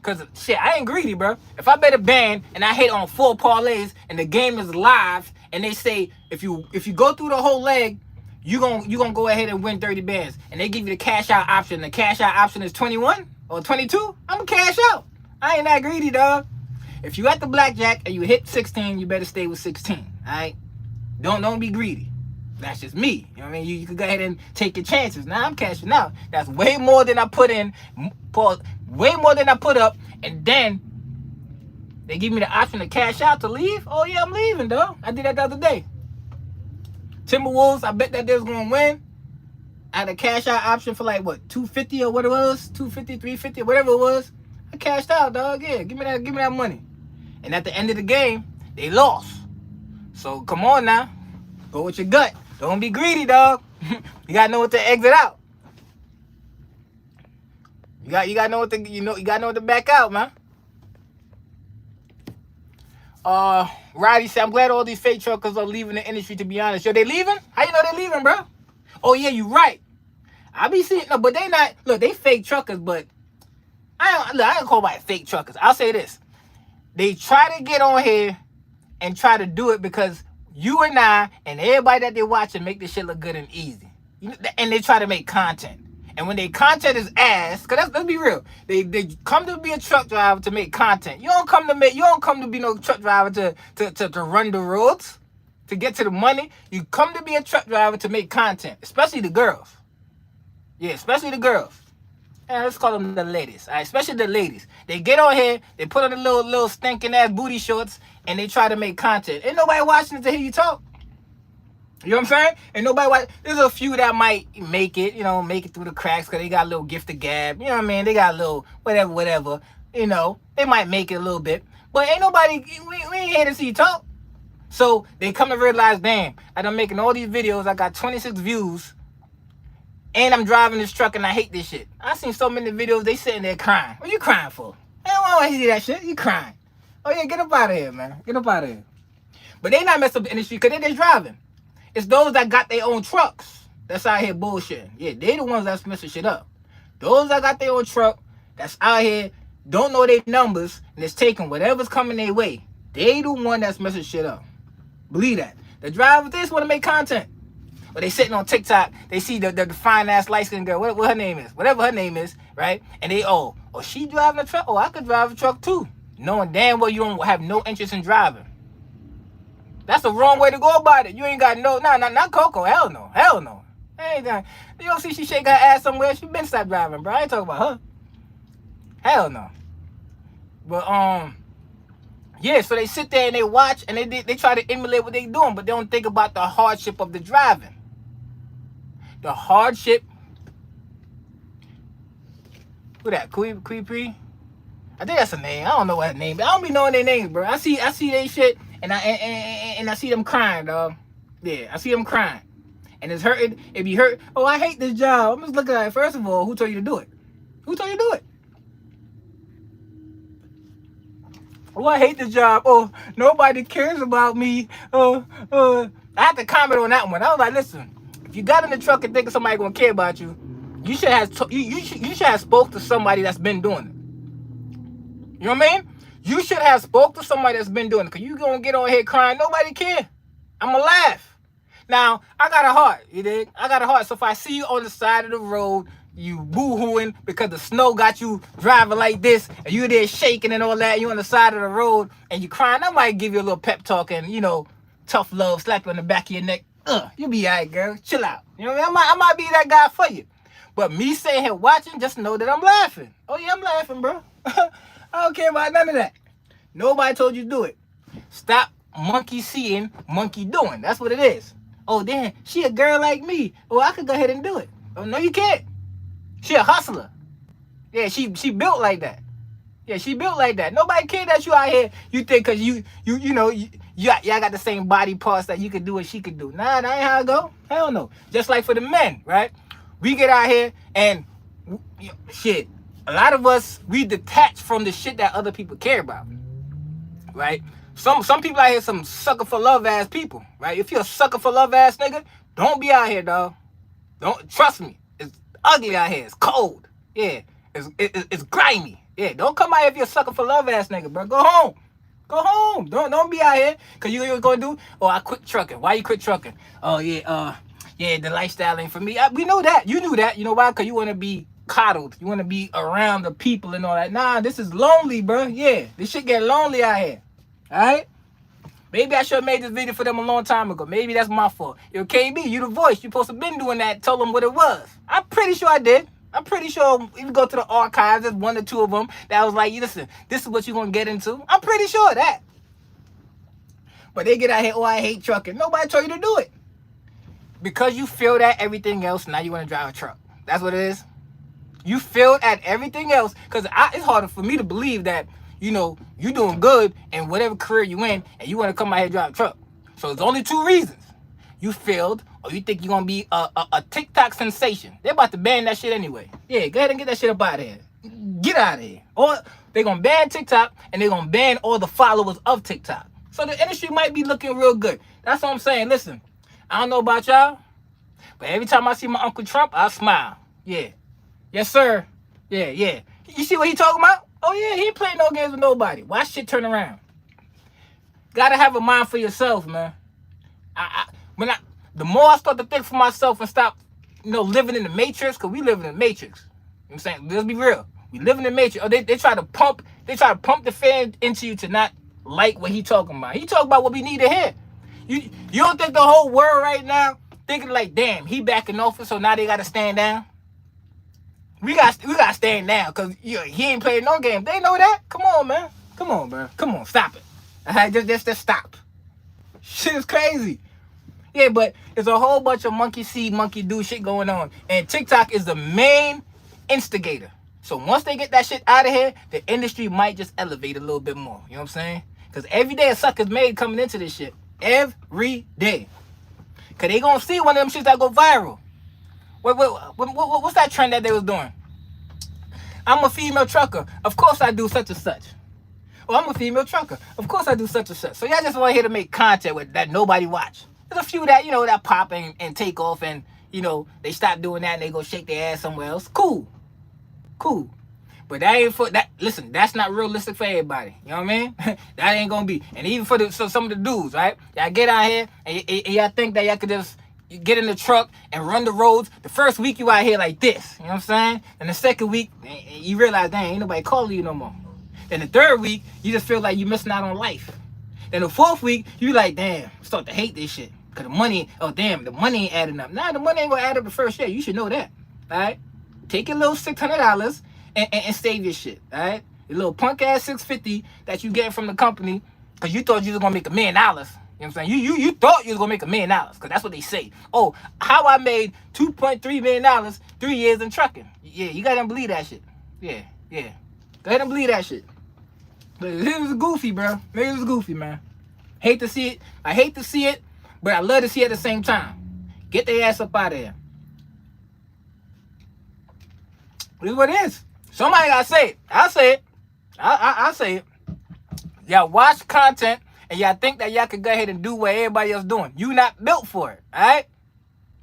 Cause shit, I ain't greedy, bro. If I bet a band and I hit on 4 parlays and the game is live and they say if you go through the whole leg, you gonna go ahead and win 30 bands. And they give you the cash out option. The cash out option is 21 or 22. I'm gonna cash out. I ain't that greedy, dog. If you at the blackjack and you hit 16, you better stay with 16. Alright? Don't be greedy. That's just me. You know what I mean? You can go ahead and take your chances. Now I'm cashing out. That's way more than I put in. Way more than I put up. And then they give me the option to cash out to leave. Oh yeah, I'm leaving, dog. I did that the other day. Timberwolves, I bet that they was gonna win. I had a cash out option for like what, 250 or what it was, 250, 350, whatever it was. I cashed out, dog. Yeah, give me that money. And at the end of the game, they lost. So come on now, go with your gut. Don't be greedy, dog. You gotta know what to exit out. You gotta know what to you gotta know what to back out, man. Roddy said, I'm glad all these fake truckers are leaving the industry, to be honest. Yo, they leaving? How you know they leaving, bro? Oh yeah, you right. I be seeing no, but they not look, they fake truckers, but I don't call by fake truckers. I'll say this. They try to get on here and try to do it because you and I and everybody that they watching make this shit look good and easy. And they try to make content. And when their content is ass, cause let's be real, they come to be a truck driver to make content. You don't come to be no truck driver to run the roads, to get to the money. You come to be a truck driver to make content, especially the girls. Yeah, especially the girls. And let's call them the ladies, all right? Especially the ladies. They get on here, they put on the little stinking ass booty shorts, and they try to make content. Ain't nobody watching it to hear you talk. You know what I'm saying? And nobody watch. There's a few that might make it, make it through the cracks because they got a little gift of gab. You know what I mean? They got a little whatever. They might make it a little bit. But ain't nobody, we ain't here to see you talk. So they come to realize, damn, I'm making all these videos. I got 26 views. And I'm driving this truck and I hate this shit. I seen so many videos, they sitting there crying. What you crying for? I don't want to see that shit. You crying. Oh yeah, get up out of here, man. Get up out of here. But they not messing up the industry because they just driving. It's those that got their own trucks that's out here bullshitting. Yeah, they the ones that's messing shit up. Those that got their own truck that's out here, don't know their numbers, and is taking whatever's coming their way. They the one that's messing shit up. Believe that. The drivers, they just want to make content. Or they sitting on TikTok, they see the fine ass light skinned girl, what her name is, whatever her name is, right? And they, she driving a truck? Oh, I could drive a truck too. Knowing damn well you don't have no interest in driving. That's the wrong way to go about it. You ain't got not Coco. Hell no. Anything. You don't see she shake her ass somewhere. She been stopped driving, bro. I ain't talking about her. Hell no. But yeah. So they sit there and they watch and they try to emulate what they doing, but they don't think about the hardship of the driving. The hardship. Who that? Kui I think that's a name. I don't know what her name. I don't be knowing their names, bro. I see they shit. And I see them crying, dog. Yeah, I see them crying. And it's hurting. It be hurt. Oh, I hate this job. I'm just looking at it. First of all, who told you to do it? Who told you to do it? Oh, I hate this job. Oh, nobody cares about me. I had to comment on that one. I was like, listen, if you got in the truck and thinking somebody gonna care about you, you should have spoke to somebody that's been doing it. You know what I mean? You should have spoke to somebody that's been doing it. Because you going to get on here crying. Nobody care. I'm going to laugh. Now, I got a heart. You dig? I got a heart. So if I see you on the side of the road, you boo-hooing because the snow got you driving like this, and you there shaking and all that, you on the side of the road, and you crying, I might give you a little pep talk and, tough love, slap you on the back of your neck. You be alright, girl. Chill out. You know what I mean? I might be that guy for you. But me sitting here watching, just know that I'm laughing. Oh yeah, I'm laughing, bro. I don't care about none of that. Nobody told you to do it. Stop monkey seeing, monkey doing. That's what it is. Oh, damn, she a girl like me. Oh, I could go ahead and do it. Oh, no, you can't. She a hustler. Yeah, she built like that. Yeah, she built like that. Nobody care that you out here. You think because you know, y'all got the same body parts that you could do what she could do. Nah, that ain't how it go. Hell no. Just like for the men, right? We get out here and shit. A lot of us, we detach from the shit that other people care about, right? Some people out here, some sucker for love ass people, right? If you're a sucker for love ass nigga, don't be out here, dog. Don't trust me. It's ugly out here. It's cold. Yeah, it's grimy. Yeah, don't come out here if you're a sucker for love ass nigga, bro. Go home. Go home. Don't be out here. Cause you know what you're gonna do? Oh, I quit trucking. Why you quit trucking? Oh yeah, the lifestyle ain't for me. We know that. You knew that. You know why? Cause you wanna be coddled. You wanna be around the people and all that. Nah, this is lonely, bro. Yeah, this shit get lonely out here. Alright? Maybe I should have made this video for them a long time ago. Maybe that's my fault. Yo, KB, you the voice. You supposed to have been doing that. Tell them what it was. I'm pretty sure I did. I'm pretty sure if you go to the archives, there's one or two of them that was like, listen, this is what you're going to get into. I'm pretty sure of that. But they get out here, oh, I hate trucking. Nobody told you to do it. Because you feel that everything else, now you want to drive a truck. That's what it is. You failed at everything else. Because it's harder for me to believe that, you know, you doing good in whatever career you in, and you want to come out here and drive a truck. So there's only two reasons. You failed, or you think you're going to be a TikTok sensation. They're about to ban that shit anyway. Yeah, go ahead and get that shit up out of here. Get out of here. Or they're going to ban TikTok, and they're going to ban all the followers of TikTok. So the industry might be looking real good. That's what I'm saying. Listen, I don't know about y'all, but every time I see my Uncle Trump, I smile. Yeah. Yes, sir. Yeah. You see what he talking about? Oh, yeah, he ain't playing no games with nobody. Watch shit turn around. Gotta have a mind for yourself, man. The more I start to think for myself and stop, living in the matrix, because we live in the matrix. You know what I'm saying? Let's be real. We live in the matrix. Oh, they try to pump the fan into you to not like what he talking about. He talking about what we need to hear. You don't think the whole world right now thinking like, damn, he back in office, so now they gotta stand down? We got to stand down because he ain't playing no game. They know that. Come on, man. Come on, bro. Come on, stop it. Just stop. Shit is crazy. Yeah, but there's a whole bunch of monkey see, monkey do shit going on. And TikTok is the main instigator. So once they get that shit out of here, the industry might just elevate a little bit more. You know what I'm saying? Because every day a sucker's made coming into this shit. Every day. Because they going to see one of them shits that go viral. What's that trend that they was doing? I'm a female trucker. Of course I do such and such. Oh, I'm a female trucker. Of course I do such and such. So y'all just want here to make content with that nobody watch. There's a few that, that pop and take off and, they stop doing that and they go shake their ass somewhere else. Cool. But that ain't for that. Listen, that's not realistic for everybody. You know what I mean? That ain't gonna be. And even for some of the dudes, right? Y'all get out here and y'all think that y'all could just get in the truck and run the roads. The first week you out here like this, you know what I'm saying? And the second week, you realize, dang, ain't nobody calling you no more. Then the third week, you just feel like you missing out on life. Then the fourth week, you like, damn, start to hate this shit. Cause the money ain't adding up. Nah, the money ain't gonna add up the first year. You should know that, all right? Take your little $600 and save your shit, all right? Your little punk ass $650 that you get from the company, cause you thought you was gonna make $1 million. You know what I'm saying? You thought you was gonna make $1 million, cause that's what they say. Oh, how I made $2.3 million 3 years in trucking. Yeah, you gotta believe that shit. Yeah. Go ahead and believe that shit. But it was goofy, bro. It was goofy, man. Hate to see it. I hate to see it, but I love to see it at the same time. Get their ass up out of here. This is what it is. Somebody gotta say it. I'll say it. I'll say it. Y'all watch content and y'all think that y'all can go ahead and do what everybody else doing. You not built for it, alright?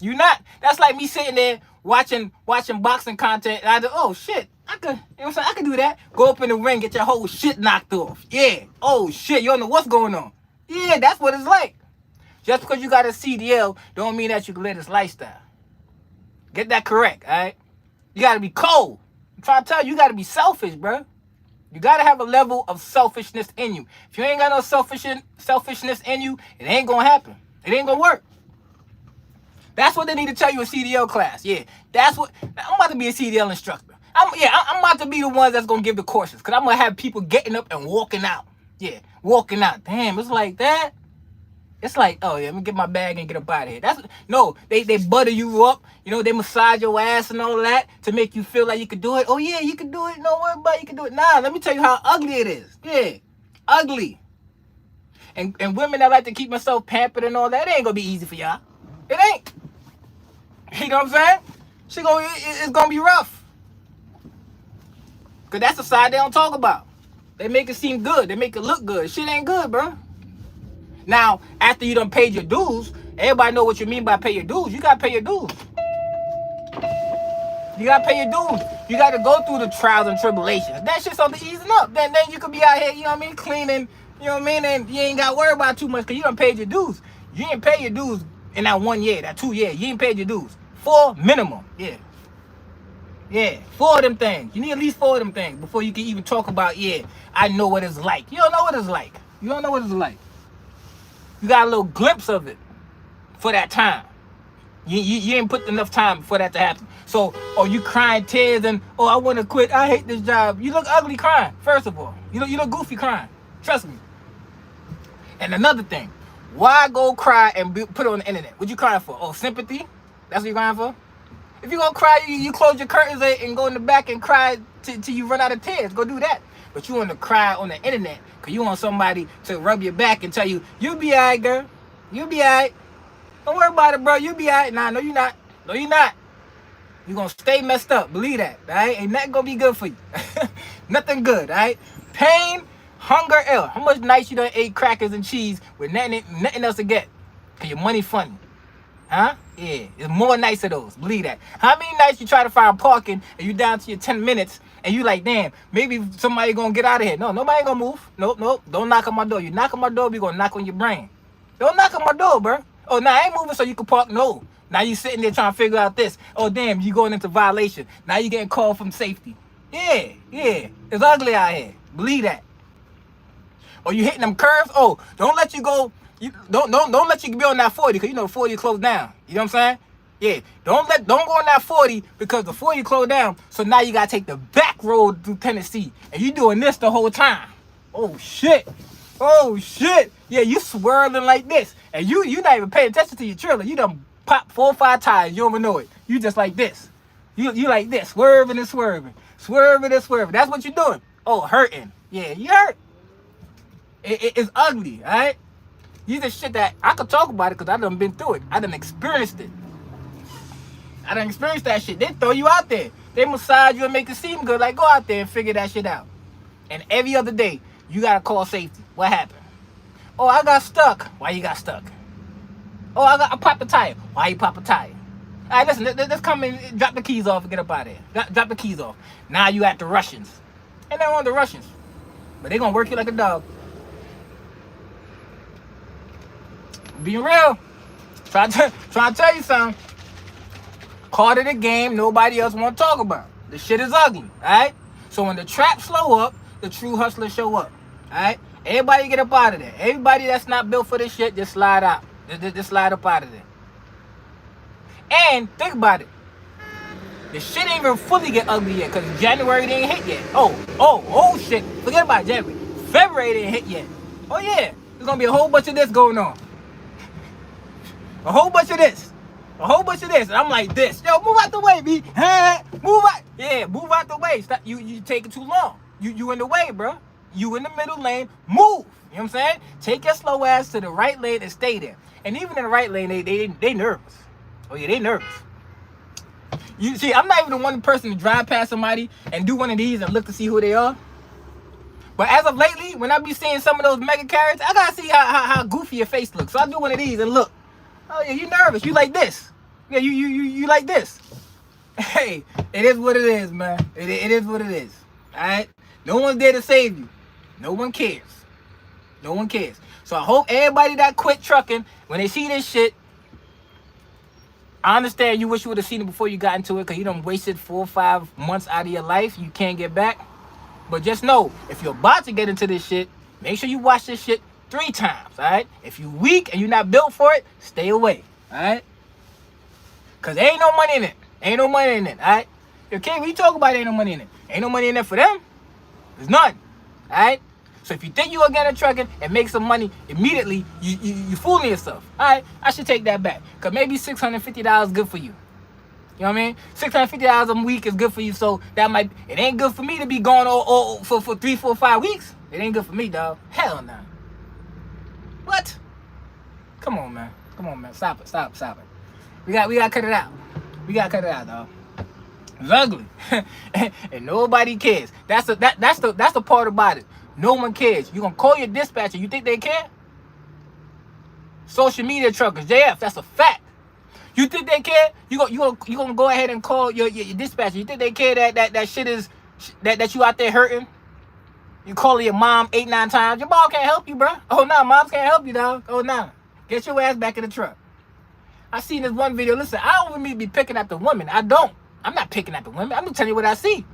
You not. That's like me sitting there watching boxing content and I do, oh shit, I could, I could do that. Go up in the ring, get your whole shit knocked off. Yeah. Oh shit, you don't know what's going on. Yeah, that's what it's like. Just because you got a CDL don't mean that you can live this lifestyle. Get that correct, alright? You gotta be cold. I'm trying to tell you, you gotta be selfish, bro. You gotta have a level of selfishness in you. If you ain't got no selfishness in you, it ain't gonna happen. It ain't gonna work. That's what they need to tell you in CDL class. Yeah, that's what I'm about to be a CDL instructor. I'm about to be the ones that's gonna give the courses, cause I'm gonna have people getting up and walking out. Yeah, walking out. Damn, it's like that. It's like, oh yeah, let me get my bag and get up out of here. No, they butter you up, they massage your ass and all that to make you feel like you could do it. Oh yeah, you can do it. No worry about it, you can do it. Nah, let me tell you how ugly it is. Yeah, ugly. And women that like to keep themselves pampered and all that, it ain't gonna be easy for y'all. It ain't. You know what I'm saying? It's gonna be rough. Cause that's the side they don't talk about. They make it seem good. They make it look good. Shit ain't good, bro. Now, after you done paid your dues, everybody know what you mean by pay your dues. You gotta pay your dues. You gotta pay your dues. You gotta go through the trials and tribulations. That shit's on the easing up. Then you could be out here, cleaning, and you ain't gotta worry about too much because you done paid your dues. You didn't pay your dues in that 1 year, that 2 years. You ain't paid your dues. 4 minimum. Yeah. Yeah, 4 of them things. You need at least 4 of them things before you can even talk about, I know what it's like. You don't know what it's like. You don't know what it's like. You got a little glimpse of it for that time. You didn't put enough time for that to happen. So, you crying tears and, I want to quit. I hate this job. You look ugly crying, first of all. You look goofy crying. Trust me. And another thing, why go cry and put it on the internet? What you crying for? Oh, sympathy? That's what you crying for? If you gonna cry, you close your curtains and go in the back and cry till you run out of tears. Go do that. But you want to cry on the internet because you want somebody to rub your back and tell you, you'll be all right, girl. You'll be all right. Don't worry about it, bro. You'll be all right. Nah, no, you're not. No, you're not. You're going to stay messed up. Believe that, all right? Ain't nothing going to be good for you. Nothing good, all right? Pain, hunger, ill. How much nights you done ate crackers and cheese with nothing else to get? Because your money funny. Huh? Yeah, it's more nights of those. Believe that. How many nights you try to find parking and you down to your 10 minutes and you like, damn, maybe somebody gonna get out of here. No, nobody gonna move. Nope. Don't knock on my door. You knock on my door, we gonna knock on your brain. Don't knock on my door, bro. Oh, nah, I ain't moving so you can park. No. Now you sitting there trying to figure out this. Oh, damn, you going into violation. Now you getting called from safety. Yeah. It's ugly out here. Believe that. Or you hitting them curves. Oh, don't let you go. Don't let you be on that 40 because 40 closed down. You know what I'm saying? Yeah. Don't go on that 40 because the 40 closed down. So now you gotta take the back road through Tennessee. And you doing this the whole time. Oh shit. Yeah, you swirling like this. And you not even paying attention to your trailer. You done pop 4 or 5 tires. You don't even know it. You just like this. You like this. Swerving and swerving. That's what you're doing. Oh, hurting. Yeah, you hurt. It's ugly, all right? These are shit that I could talk about it because I done been through it. I done experienced it. I done experienced that shit. They throw you out there. They massage you and make it seem good. Like, go out there and figure that shit out. And every other day, you got to call safety. What happened? Oh, I got stuck. Why you got stuck? Oh, I popped a tire. Why you pop a tire? All right, listen, let's come and drop the keys off and get up out of here. Drop the keys off. Now you at the Russians. And they want the Russians. But they going to work you like a dog. Being real. Try to tell you something. Part of the game nobody else want to talk about. The shit is ugly, alright? So when the traps slow up, the true hustlers show up. Alright? Everybody get up out of there. Everybody that's not built for this shit, just slide out. Just slide up out of there. And think about it. The shit ain't even fully get ugly yet, because January didn't hit yet. Oh shit. Forget about January. February didn't hit yet. Oh yeah. There's gonna be a whole bunch of this going on. A whole bunch of this. And I'm like this. Yo, move out the way, B. Move out. Yeah, move out the way. Stop. You taking too long. You in the way, bro. You in the middle lane. Move. You know what I'm saying? Take your slow ass to the right lane and stay there. And even in the right lane, they nervous. Oh yeah, they nervous. You see, I'm not even the one person to drive past somebody and do one of these and look to see who they are. But as of lately, when I be seeing some of those mega carrots, I gotta see how goofy your face looks. So I do one of these and look. Oh yeah, you nervous. You like this. Yeah, you like this. Hey, it is what it is, man. It is what it is. Alright? No one's there to save you. No one cares. So I hope everybody that quit trucking, when they see this shit, I understand you wish you would have seen it before you got into it because you done wasted 4 or 5 months out of your life. You can't get back. But just know, if you're about to get into this shit, make sure you watch this shit 3 times, all right? If you're weak and you're not built for it, stay away, all right? Because there ain't no money in it. Ain't no money in it, all right? Okay, we talk about ain't no money in it. Ain't no money in it for them. There's none, all right? So if you think you're going to get in trucking and make some money immediately, you fooling yourself. All right, I should take that back. Because maybe $650 is good for you. You know what I mean? $650 a week is good for you. So that might, it ain't good for me to be gone for 3, 4, 5 weeks. It ain't good for me, dog. Hell no. What? Come on, man. Come on, man. Stop it. We got to cut it out. We got to cut it out, dog. It's ugly. And nobody cares. That's the part about it. No one cares. You gonna call your dispatcher. You think they care? Social media truckers, JF, that's a fact. You think they care? You gonna go ahead and call your dispatcher. You think they care that shit is that you out there hurting? You calling your mom 8, 9 times. Your mom can't help you, bro. Oh no, moms can't help you, dog. Oh no. Get your ass back in the truck. I seen this one video. Listen, I don't really be picking at the women. I don't. I'm not picking at the women. I'm just telling you what I see.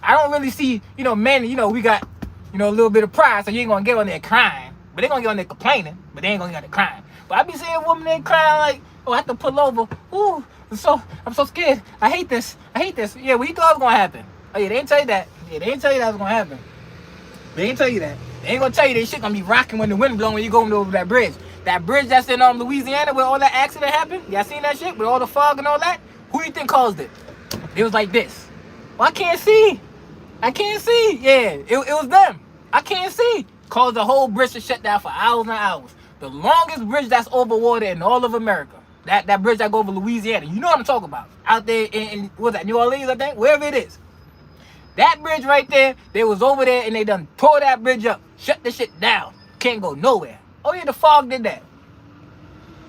I don't really see, men, we got, a little bit of pride, so you ain't gonna get on there crying. But they gonna get on there complaining, but they ain't gonna get on there crying. But I be seeing women there crying like, oh, I have to pull over. Ooh, I'm so scared. I hate this. Yeah, what you thought was gonna happen? Oh yeah, they ain't tell you that. Yeah, they ain't tell you that was gonna happen. They ain't tell you that. They ain't gonna tell you that shit gonna be rocking when the wind blowing when you going over that bridge. That bridge that's in Louisiana where all that accident happened. Y'all seen that shit with all the fog and all that? Who you think caused it? It was like this. Well, I can't see. Yeah, it was them. I can't see. Caused the whole bridge to shut down for hours and hours. The longest bridge that's over water in all of America. That bridge that go over Louisiana. You know what I'm talking about. Out there in what's that, New Orleans, I think? Wherever it is. That bridge right there, they was over there and they done tore that bridge up. Shut the shit down. Can't go nowhere. Oh yeah, the fog did that.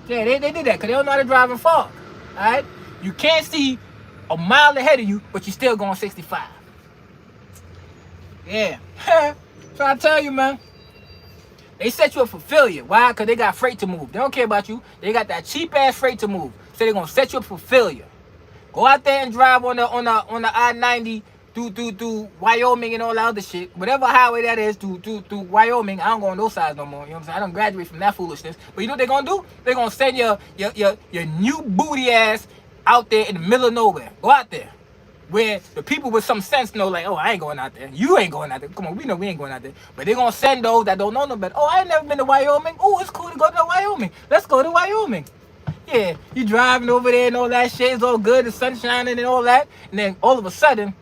Yeah, they did that because they don't know how to drive in fog. Alright? You can't see a mile ahead of you, but you still going 65. Yeah. So I tell you, man. They set you up for failure. Why? Because they got freight to move. They don't care about you. They got that cheap ass freight to move. So they're gonna set you up for failure. Go out there and drive on the I-90 through Wyoming and all that other shit. Whatever highway that is through Wyoming. I don't go on those sides no more. You know what I'm saying? I don't graduate from that foolishness. But you know what they're gonna do? They're gonna send your new booty ass out there in the middle of nowhere. Go out there. Where the people with some sense know, like, oh, I ain't going out there. You ain't going out there. Come on, we know we ain't going out there. But they're going to send those that don't know no better. Oh, I ain't never been to Wyoming. Oh, it's cool to go to Wyoming. Let's go to Wyoming. Yeah, you driving over there and all that shit. It's all good. The sun shining and all that. And then all of a sudden,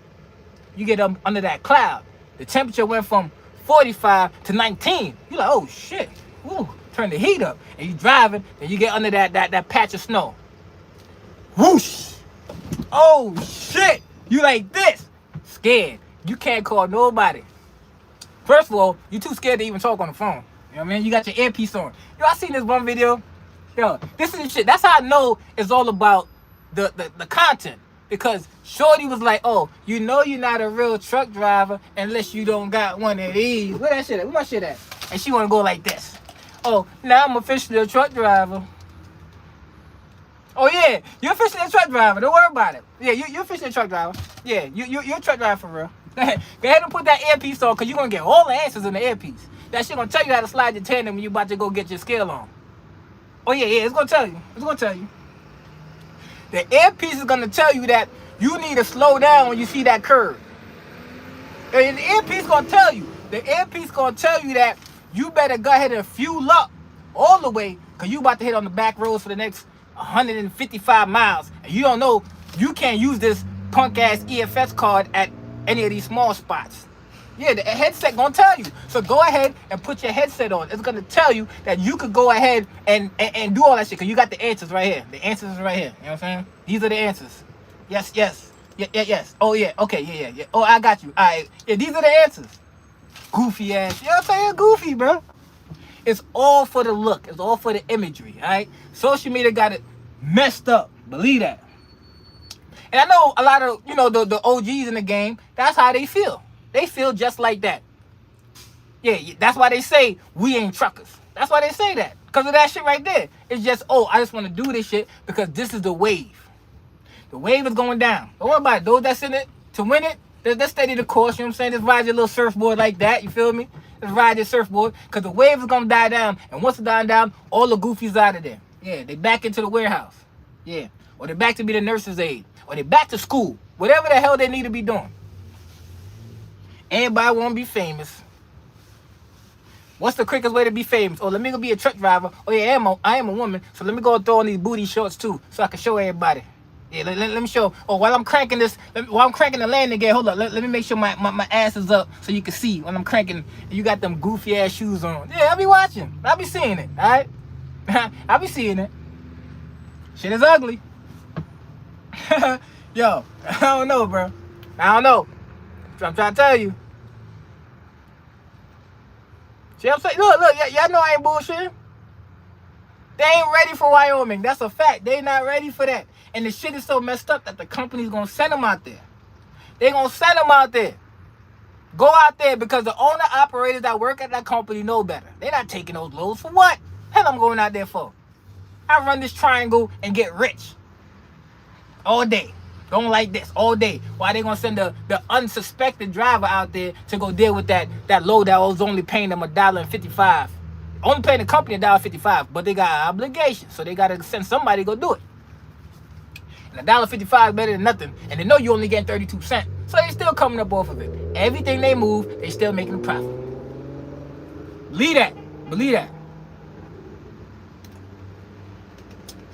you get up under that cloud. The temperature went from 45 to 19. You're like, oh, shit. Ooh, turn the heat up. And you driving, and you get under that patch of snow. Whoosh. Oh, shit. You like this. Scared. You can't call nobody. First of all, you too scared to even talk on the phone. You know what I mean? You got your earpiece on. Yo, I seen this one video. Yo, this is the shit. That's how I know it's all about the content. Because Shorty was like, oh, you know you're not a real truck driver unless you don't got one of these. Where that shit at? Where my shit at? And she want to go like this. Oh, now I'm officially a truck driver. Oh yeah, you're officially a truck driver. Don't worry about it. Yeah, you're officially a truck driver. Yeah, you're a truck driver for real. Go ahead and put that earpiece on, because you're going to get all the answers in the earpiece. That shit going to tell you how to slide your tandem when you about to go get your scale on. Oh yeah, it's going to tell you. The earpiece is going to tell you that you need to slow down when you see that curve. And the earpiece going to tell you. The earpiece going to tell you that you better go ahead and fuel up all the way, because you about to hit on the back roads for the next 155 miles, and you don't know, you can't use this punk ass EFS card at any of these small spots. Yeah, the headset gonna tell you. So go ahead and put your headset on. It's gonna tell you that you could go ahead and do all that shit, because you got the answers right here. The answers is right here. You know what I'm saying? These are the answers. Yes. Yes. Oh yeah. Okay. Yeah. Oh, I got you. All right. Yeah, these are the answers. Goofy ass. You know what I'm saying? Goofy, bro. It's all for the look. It's all for the imagery, all right? Social media got it messed up. Believe that. And I know a lot of, the OGs in the game, that's how they feel. They feel just like that. Yeah, that's why they say we ain't truckers. That's why they say that. Because of that shit right there. It's just, oh, I just want to do this shit because this is the wave. The wave is going down. Don't worry about it. Those that's in it to win it, they're steady the course. You know what I'm saying? Just ride your little surfboard like that. You feel me? Just ride your surfboard, because the wave is going to die down. And once it's dying down, all the goofies out of there. Yeah, they back into the warehouse. Yeah. or they're back to be the nurse's aide, or they're back to school. Whatever the hell they need to be doing. Everybody want to be famous. What's the quickest way to be famous? Oh, let me go be a truck driver. Oh, yeah, I am a woman, so let me go throw on these booty shorts, too, so I can show everybody. Yeah, let me show. Oh, while I'm cranking this, while I'm cranking the landing again, hold up. Let me make sure my ass is up so you can see when I'm cranking. You got them goofy ass shoes on. Yeah, I'll be watching. I'll be seeing it. All right, I'll be seeing it. Shit is ugly. Yo, I don't know, bro. I don't know. I'm trying to tell you. See what I'm saying? Look, y'all know I ain't bullshitting. They ain't ready for Wyoming. That's a fact. They not ready for that. And the shit is so messed up that the company's gonna send them out there. They gonna send them out there. Go out there because the owner operators that work at that company know better. They're not taking those loads for what? Hell, I'm going out there for. I run this triangle and get rich. All day. Going like this all day. Why they gonna send the unsuspected driver out there to go deal with that load that was only paying them $1.55. Only paying the company $1.55, but they got obligations, so they gotta send somebody to go do it. And $1.55 better than nothing, and they know you only get 32 cents, so they still coming up off of it. Everything they move, they still making a profit. Believe that. Believe that.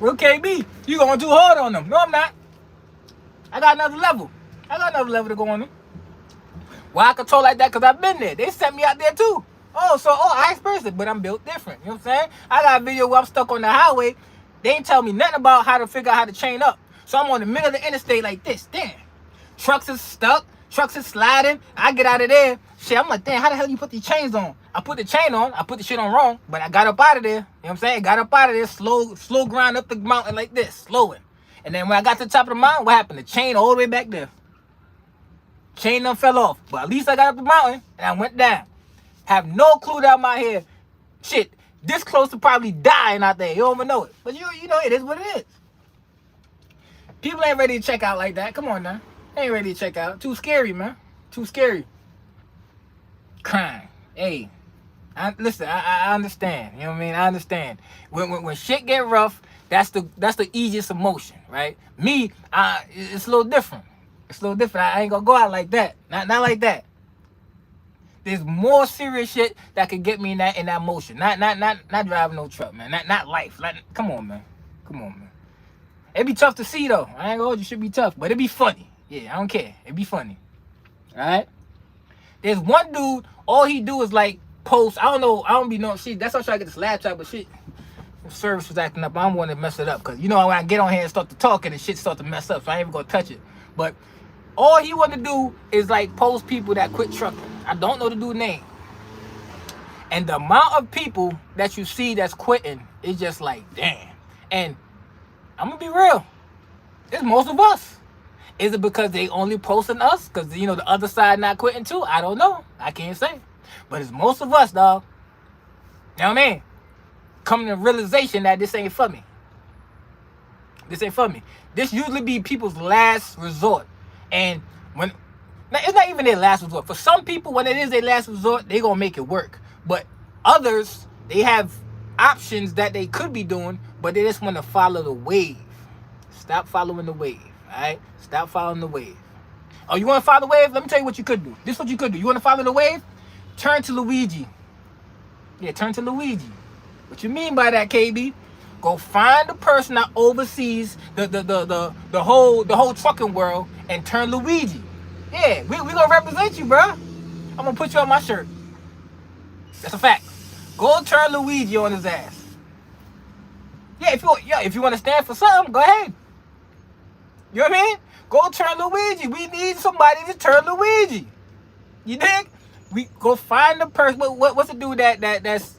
Real KB, you going too hard on them. No, I'm not. I got another level. To go on them. Why I control like that? Because I've been there. They sent me out there too. I experienced it, but I'm built different. You know what I'm saying? I got a video where I'm stuck on the highway. They ain't tell me nothing about how to figure out how to chain up. So I'm on the middle of the interstate like this. Damn. Trucks is stuck. Trucks is sliding. I get out of there. Shit, I'm like, damn, how the hell you put these chains on? I put the chain on. I put the shit on wrong, but I got up out of there. You know what I'm saying? Got up out of there. Slow grind up the mountain like this. Slowing. And then when I got to the top of the mountain, what happened? The chain all the way back there. Chain done fell off. But at least I got up the mountain and I went down. Have no clue down my head. Shit, this close to probably dying out there. You don't even know it. But you know, it is what it is. People ain't ready to check out like that. Come on now. They ain't ready to check out. Too scary, man. Too scary. Crime. Hey. Listen, I understand. You know what I mean? I understand. When shit get rough, that's the easiest emotion, right? Me, it's a little different. It's a little different. I ain't gonna go out like that. Not like that. There's more serious shit that could get me in that motion. Not driving no truck, man. Not life. Come on, man. It'd be tough to see though. I ain't gonna hold you. Should be tough, but it'd be funny. Yeah, I don't care. It'd be funny. All right. There's one dude. All he do is like post. I don't be knowing shit. That's why I try to get this laptop, but shit. Service was acting up. I'm wanting to mess it up because you know when I get on here and start to talk and the shit start to mess up, so I ain't even gonna touch it. But all he want to do is like post people that quit trucking. I don't know the dude's name. And the amount of people that you see that's quitting is just like, damn. And I'm gonna be real. It's most of us. Is it because they only posting us? Because, you know, the other side not quitting too? I don't know. I can't say. But it's most of us, dog. You know what I mean? Coming to realization that this ain't for me. This ain't for me. This usually be people's last resort. And when... Now, it's not even their last resort. For some people, when it is their last resort, they gonna make it work. But others, they have options that they could be doing, but they just want to follow the wave. Stop following the wave, all right? Stop following the wave. Oh, you want to follow the wave? Let me tell you what you could do. This is what you could do. You want to follow the wave? Turn to Luigi. Yeah, turn to Luigi. What you mean by that, KB? Go find the person that oversees the whole trucking world and turn Luigi. Yeah, we gonna represent you, bro. I'm gonna put you on my shirt. That's a fact. Go turn Luigi on his ass. Yeah, if you want to stand for something, go ahead. You know what I mean? Go turn Luigi. We need somebody to turn Luigi. You dig? We go find the person. What's the dude that's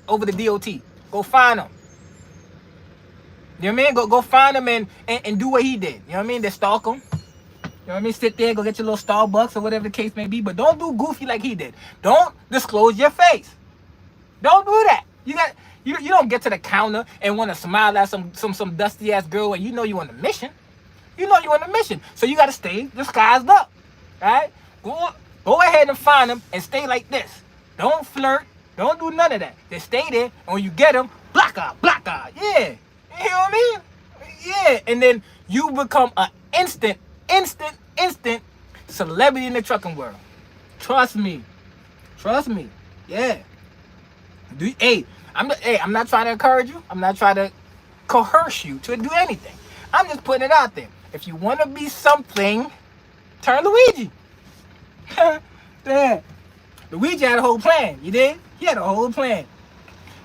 over the DOT? Go find him. You know what I mean? Go find him and do what he did. You know what I mean? They stalk him. You know what I mean? Sit there, go get your little Starbucks or whatever the case may be. But don't do goofy like he did. Don't disclose your face. Don't do that. You don't get to the counter and want to smile at some dusty ass girl and you know you on a mission. You know you on a mission. So you got to stay disguised up. Right? Go ahead and find him and stay like this. Don't flirt. Don't do none of that. Just stay there, and when you get him, block out. Yeah. You know what I mean? Yeah, and then you become an instant celebrity in the trucking world. Trust me. Trust me. Yeah. I'm not trying to encourage you. I'm not trying to coerce you to do anything. I'm just putting it out there. If you want to be something, turn Luigi. Yeah. Luigi had a whole plan. You did? He had a whole plan.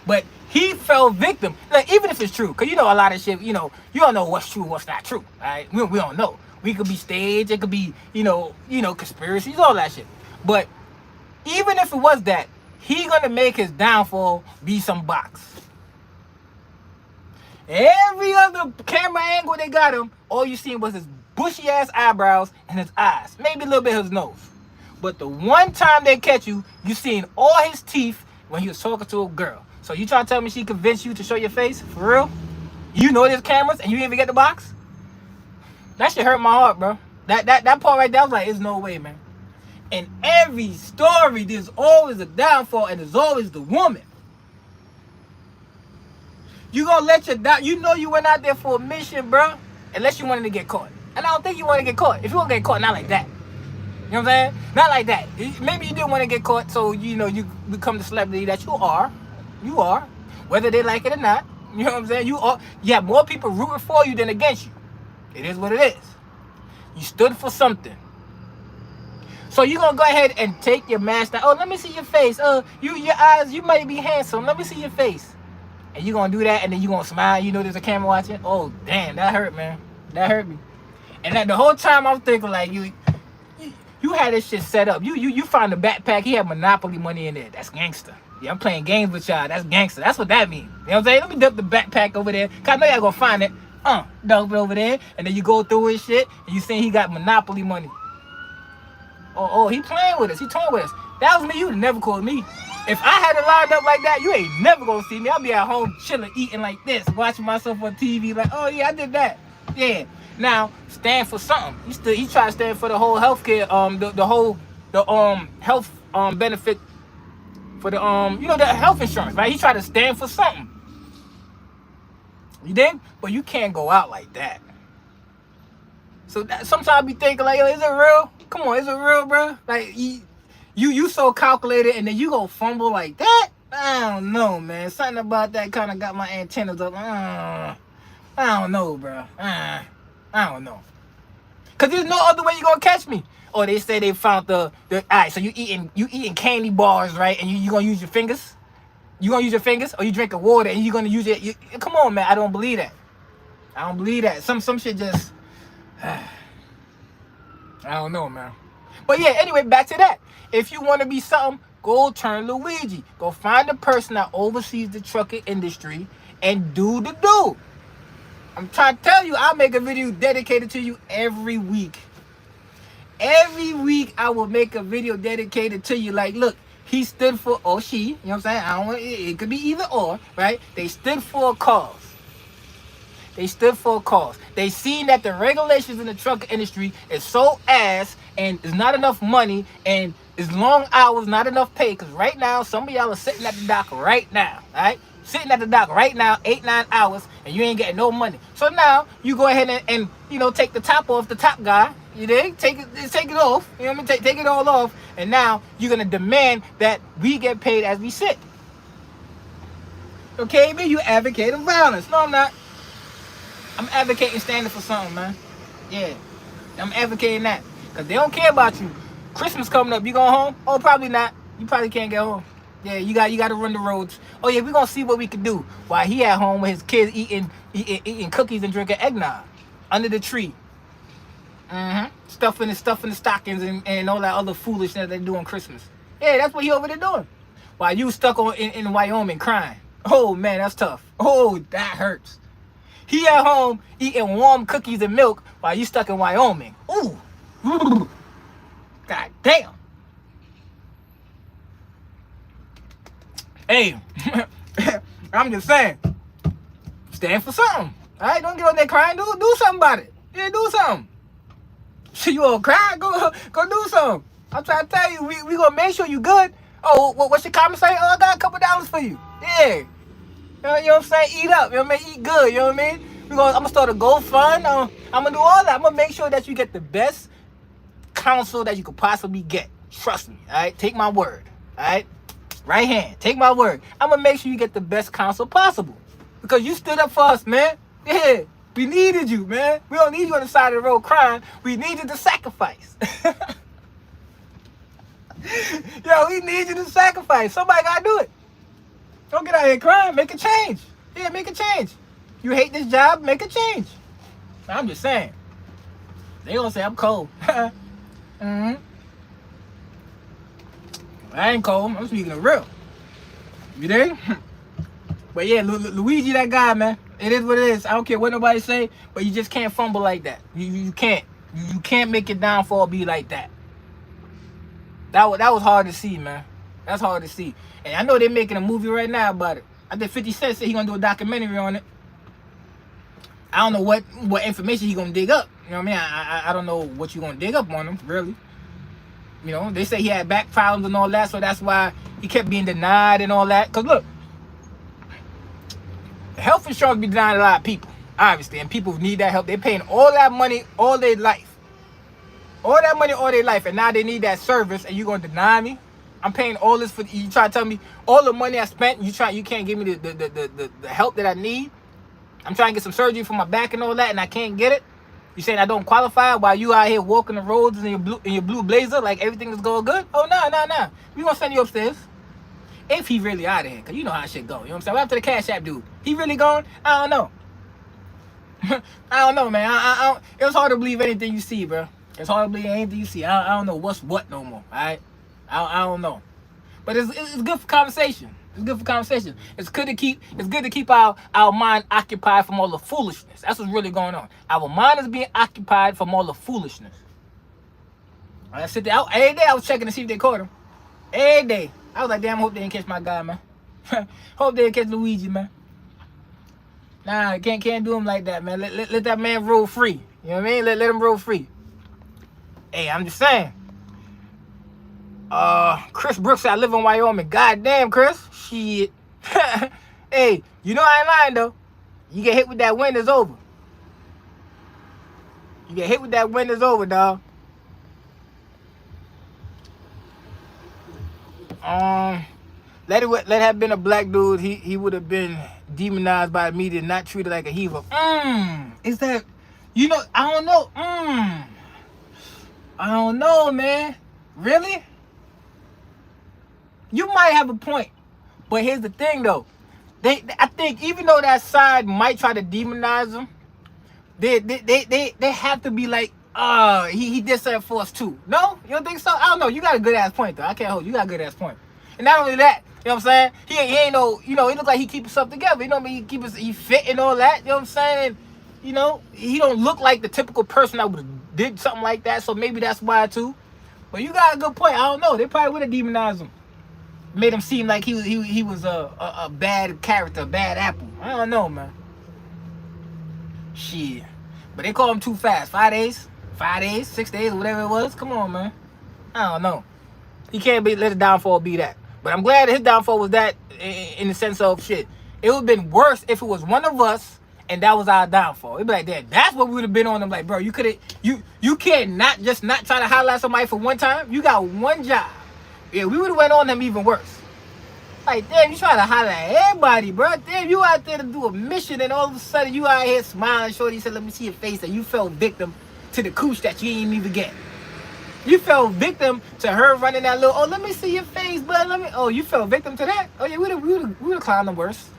But he fell victim. Like, even if it's true, because you know a lot of shit, you don't know what's true, what's not true. Right? We don't know. We could be staged, it could be, conspiracies, all that shit. But even if it was that, he gonna make his downfall be some box. Every other camera angle they got him, all you seen was his bushy ass eyebrows and his eyes. Maybe a little bit of his nose. But the one time they catch you, you seen all his teeth when he was talking to a girl. So you trying to tell me she convinced you to show your face? For real? You know there's cameras and you didn't even get the box? That shit hurt my heart, bro. That part right there, I was like, there's no way, man. In every story, there's always a downfall and there's always the woman. You gonna let you know you went out there for a mission, bro, unless you wanted to get caught. And I don't think you want to get caught. If you want to get caught, not like that. You know what I'm saying? Not like that. Maybe you didn't want to get caught, so you become the celebrity that you are. You are, whether they like it or not. You know what I'm saying? You are. You have more people rooting for you than against you. It is what it is. You stood for something. So you're gonna go ahead and take your mask down. Oh, let me see your face. Your eyes, you might be handsome. Let me see your face. And you're gonna do that, and then you're gonna smile. You know there's a camera watching. Oh, damn, that hurt, man. That hurt me. And then the whole time I'm thinking like you had this shit set up. You find the backpack. He had Monopoly money in there. That's gangster. Yeah, I'm playing games with y'all. That's gangster. That's what that means. You know what I'm saying? Let me dump the backpack over there. Cause I know y'all gonna find it. Dump it over there. And then you go through his shit, and you saying he got Monopoly money. Oh, he playing with us. He toying with us. That was me. You would never call me. If I had it lined up like that, you ain't never gonna see me. I'll be at home chilling, eating like this, watching myself on TV. Like, oh yeah, I did that. Yeah. Now stand for something. He try to stand for the whole healthcare, the health benefit for the the health insurance, right? He tried to stand for something. You dig? But you can't go out like that. So sometimes I be thinking like, yo, is it real? Come on, is it real, bro? Like you so calculated, and then you go fumble like that? I don't know, man. Something about that kind of got my antennas up. I don't know, bro. I don't know. Cause there's no other way you gonna catch me. Or they say they found the alright, so you eating candy bars, right? And you gonna use your fingers? You gonna use your fingers? Or you drinking water and you gonna use it? Come on, man. I don't believe that. I don't believe that. Some shit just I don't know, man. But yeah, anyway, back to that. If you want to be something, go turn Luigi. Go find the person that oversees the trucking industry and do the do. I'm trying to tell you, I'll make a video dedicated to you every week. Every week I will make a video dedicated to you. Like, look, he stood for, or she, you know what I'm saying? I don't want, it could be either or, right? They stood for a cause. They stood for a cause. They seen that the regulations in the truck industry is so ass, and there's not enough money, and it's long hours, not enough pay. Because right now, some of y'all are sitting at the dock right now, right? Sitting at the dock right now, 8-9 hours, and you ain't getting no money. So now you go ahead and take the top off the top guy. You dig? Take it off. You know what I mean? Take it all off, and now you're gonna demand that we get paid as we sit. Okay, man, you advocating violence? No, I'm not. I'm advocating standing for something, man. Yeah, I'm advocating that. Because they don't care about you. Christmas coming up, you going home? Oh, probably not. You probably can't get home. Yeah, you got to run the roads. Oh, yeah, we're going to see what we can do. While he at home with his kids eating cookies and drinking eggnog under the tree. Stuffing the stockings and all that other foolishness they do on Christmas. Yeah, that's what he over there doing. While you stuck in Wyoming crying. Oh, man, that's tough. Oh, that hurts. He at home eating warm cookies and milk while you stuck in Wyoming. Ooh. God damn. Hey, I'm just saying, stand for something. All right, don't get on there crying. Do something about it. Yeah, do something. So you all cry? Go do something. I'm trying to tell you, we gonna make sure you good. Oh, what's your comment say? Oh, I got $2 for you. Yeah. You know what I'm saying? Eat up. You know what I mean? Eat good. You know what I mean? I'm gonna start a GoFund. I'm gonna do all that. I'm gonna make sure that you get the best counsel that you could possibly get. Trust me, all right? Take my word, all right? Right hand, take my word. I'm gonna make sure you get the best counsel possible because you stood up for us, man. Yeah, we needed you, man. We don't need you on the side of the road crying. We needed the sacrifice. Yo, we need you to sacrifice. Somebody gotta do it. Don't get out here crying. Make a change. Yeah, make a change. You hate this job, make a change. I'm just saying. They gonna say I'm cold. Mm-hmm. I ain't cold. I'm speaking of real. You dig? But yeah, Luigi, that guy, man. It is what it is. I don't care what nobody say, but you just can't fumble like that. You can't. You can't make your downfall be like that. That was hard to see, man. That's hard to see. And I know they're making a movie right now about it. I think 50 Cent said he gonna do a documentary on it. I don't know what information he gonna dig up. You know what I mean? I don't know what you gonna dig up on him, really. You know, they say he had back problems and all that, so that's why he kept being denied and all that. Cause look, health insurance be denying a lot of people, obviously, and people need that help. They're paying all that money all their life. All that money all their life, and now they need that service, and you gonna deny me? I'm paying all this for you. Try to tell me all the money I spent. You can't give me the help that I need. I'm trying to get some surgery for my back and all that, and I can't get it. You saying I don't qualify while you out here walking the roads in your blue blazer like everything is going good? Oh no. We gonna send you upstairs. If he really out of here, cause you know how shit go. You know what I'm saying? What happened to the Cash App dude? He really gone? I don't know. I don't know, man. I it was hard to believe anything you see, bro. It's hard to believe anything you see. I don't know what's what no more. All right, I don't know. But it's good for conversation. It's good for conversation. It's good to keep our mind occupied from all the foolishness. That's what's really going on. Our mind is being occupied from all the foolishness. I sit there every day. I was checking to see if they caught him. Every day. I was like, damn, I hope they didn't catch my guy, man. Hope they didn't catch Luigi, man. Nah, can't do him like that, man. Let that man roll free. You know what I mean? Let him roll free. Hey, I'm just saying. Chris Brooks said I live in Wyoming. Goddamn, Chris. Shit. Hey, you know I ain't lying though. You get hit with that wind, it's over. You get hit with that wind, it's over, dog. Let it have been a black dude, he would have been demonized by the media, not treated like a hero. Is that, you know, I don't know. I don't know, man. Really? You might have a point, but here's the thing, though. I think even though that side might try to demonize him, they have to be like, he did something for us too. No, you don't think so? I don't know. You got a good ass point though. I can't hold you. You got a good ass point. And not only that, you know what I'm saying? He ain't no, you know, he look like he keep himself together. You know what I mean? He fit and all that. You know what I'm saying? You know, he don't look like the typical person that would have did something like that. So maybe that's why too. But you got a good point. I don't know. They probably would have demonized him. Made him seem like he was a bad character, a bad apple. I don't know, man. Shit. But they call him too fast. 5 days, 6 days, whatever it was. Come on, man. I don't know. He can't let his downfall be that. But I'm glad that his downfall was that in the sense of shit. It would have been worse if it was one of us and that was our downfall. It'd be like that. That's what we would have been on them. Like, bro, you can't not try to highlight somebody for one time. You got one job. Yeah, we would have went on them even worse. Like, damn, you trying to holler at everybody, bro. Damn, you out there to do a mission, and all of a sudden you out here smiling. Shorty said, let me see your face, and you fell victim to the cooch that you ain't even get. You fell victim to her running that little, let me see your face, bud. You fell victim to that? Oh, yeah, we would have climbed them worse.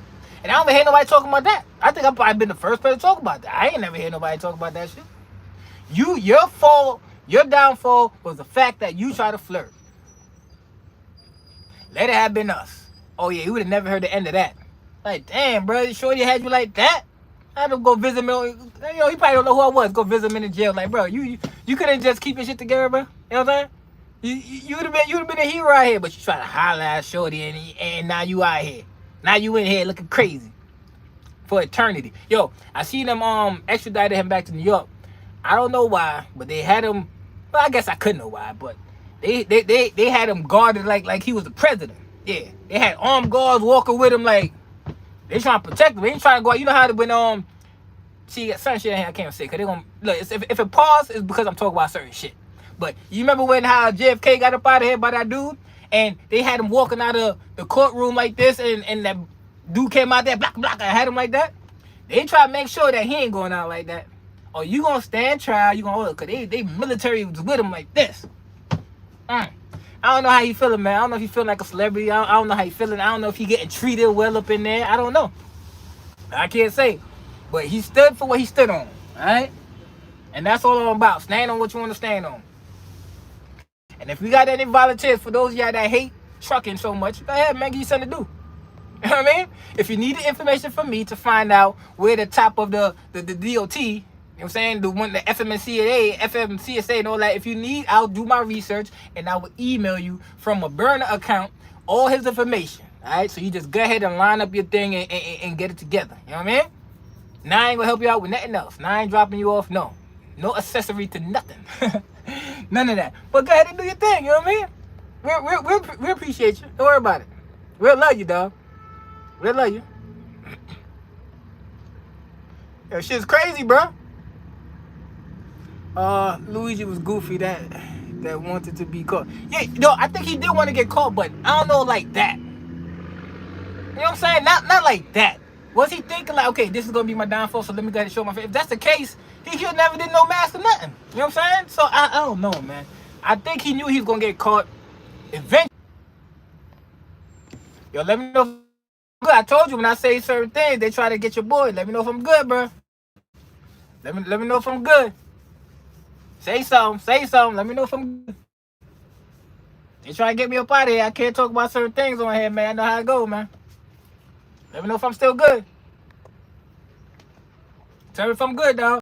And I don't even hear nobody talking about that. I think I've probably been the first person to talk about that. I ain't never hear nobody talk about that shit. Your fault, your downfall was the fact that you tried to flirt. Let it have been us. Oh yeah, you would have never heard the end of that. Like, damn, bro, Shorty had you like that? I had to go visit him. You know, he probably don't know who I was. Go visit him in the jail. Like, bro, you couldn't just keep your shit together, bro. You know what I'm saying? You would have been a hero out here, but you try to holler at Shorty, and now you out here. Now you in here looking crazy for eternity. Yo, I seen them extradited him back to New York. I don't know why, but they had him. Well, I guess I couldn't know why, but they had him guarded like he was the president. Yeah, they had armed guards walking with him like they trying to protect him. They ain't trying to go out. You know how when See, certain shit in here I can't say because they gonna look. If it pause, it's because I'm talking about certain shit. But you remember when how JFK got up out of here by that dude, and they had him walking out of the courtroom like this, and that dude came out there, block, and had him like that. They try to make sure that he ain't going out like that. Or you gonna stand trial, you gonna cause they military was with him like this. I don't know how he feeling, man. I don't know if he feeling like a celebrity. I don't know how he feeling. I don't know if he getting treated well up in there. I don't know. I can't say. But he stood for what he stood on. Alright? And that's all I'm about. Stand on what you want to stand on. And if we got any volunteers for those of y'all that hate trucking so much, go ahead, man, give you something to do. You know what I mean? If you need the information from me to find out where the top of the DOT, you know what I'm saying, the one, the FMCSA and all that, if you need, I'll do my research and I will email you from a burner account all his information. Alright? So you just go ahead and line up your thing and get it together. You know what I mean? Now I ain't gonna help you out with nothing else. Now I ain't dropping you off. No accessory to nothing. None of that. But go ahead and do your thing. You know what I mean? We appreciate you. Don't worry about it. We'll love you, dog. We'll love you. Yo, shit's crazy, bro. Luigi was goofy that wanted to be caught. Yeah, no, I think he did want to get caught, but I don't know like that. You know what I'm saying? Not like that. Was he thinking like, okay, this is gonna be my downfall, so let me go ahead and show my face? If that's the case, he should never did no mask or nothing. You know what I'm saying? So I don't know, man. I think he knew he was gonna get caught eventually. Yo, let me know if I'm good. I told you when I say certain things, they try to get your boy. Let me know if I'm good, bro. Let me know if I'm good. Say something. Let me know if I'm good. They try to get me up out of here. I can't talk about certain things on here, man. I know how it go, man. Let me know if I'm still good. Tell me if I'm good, dog.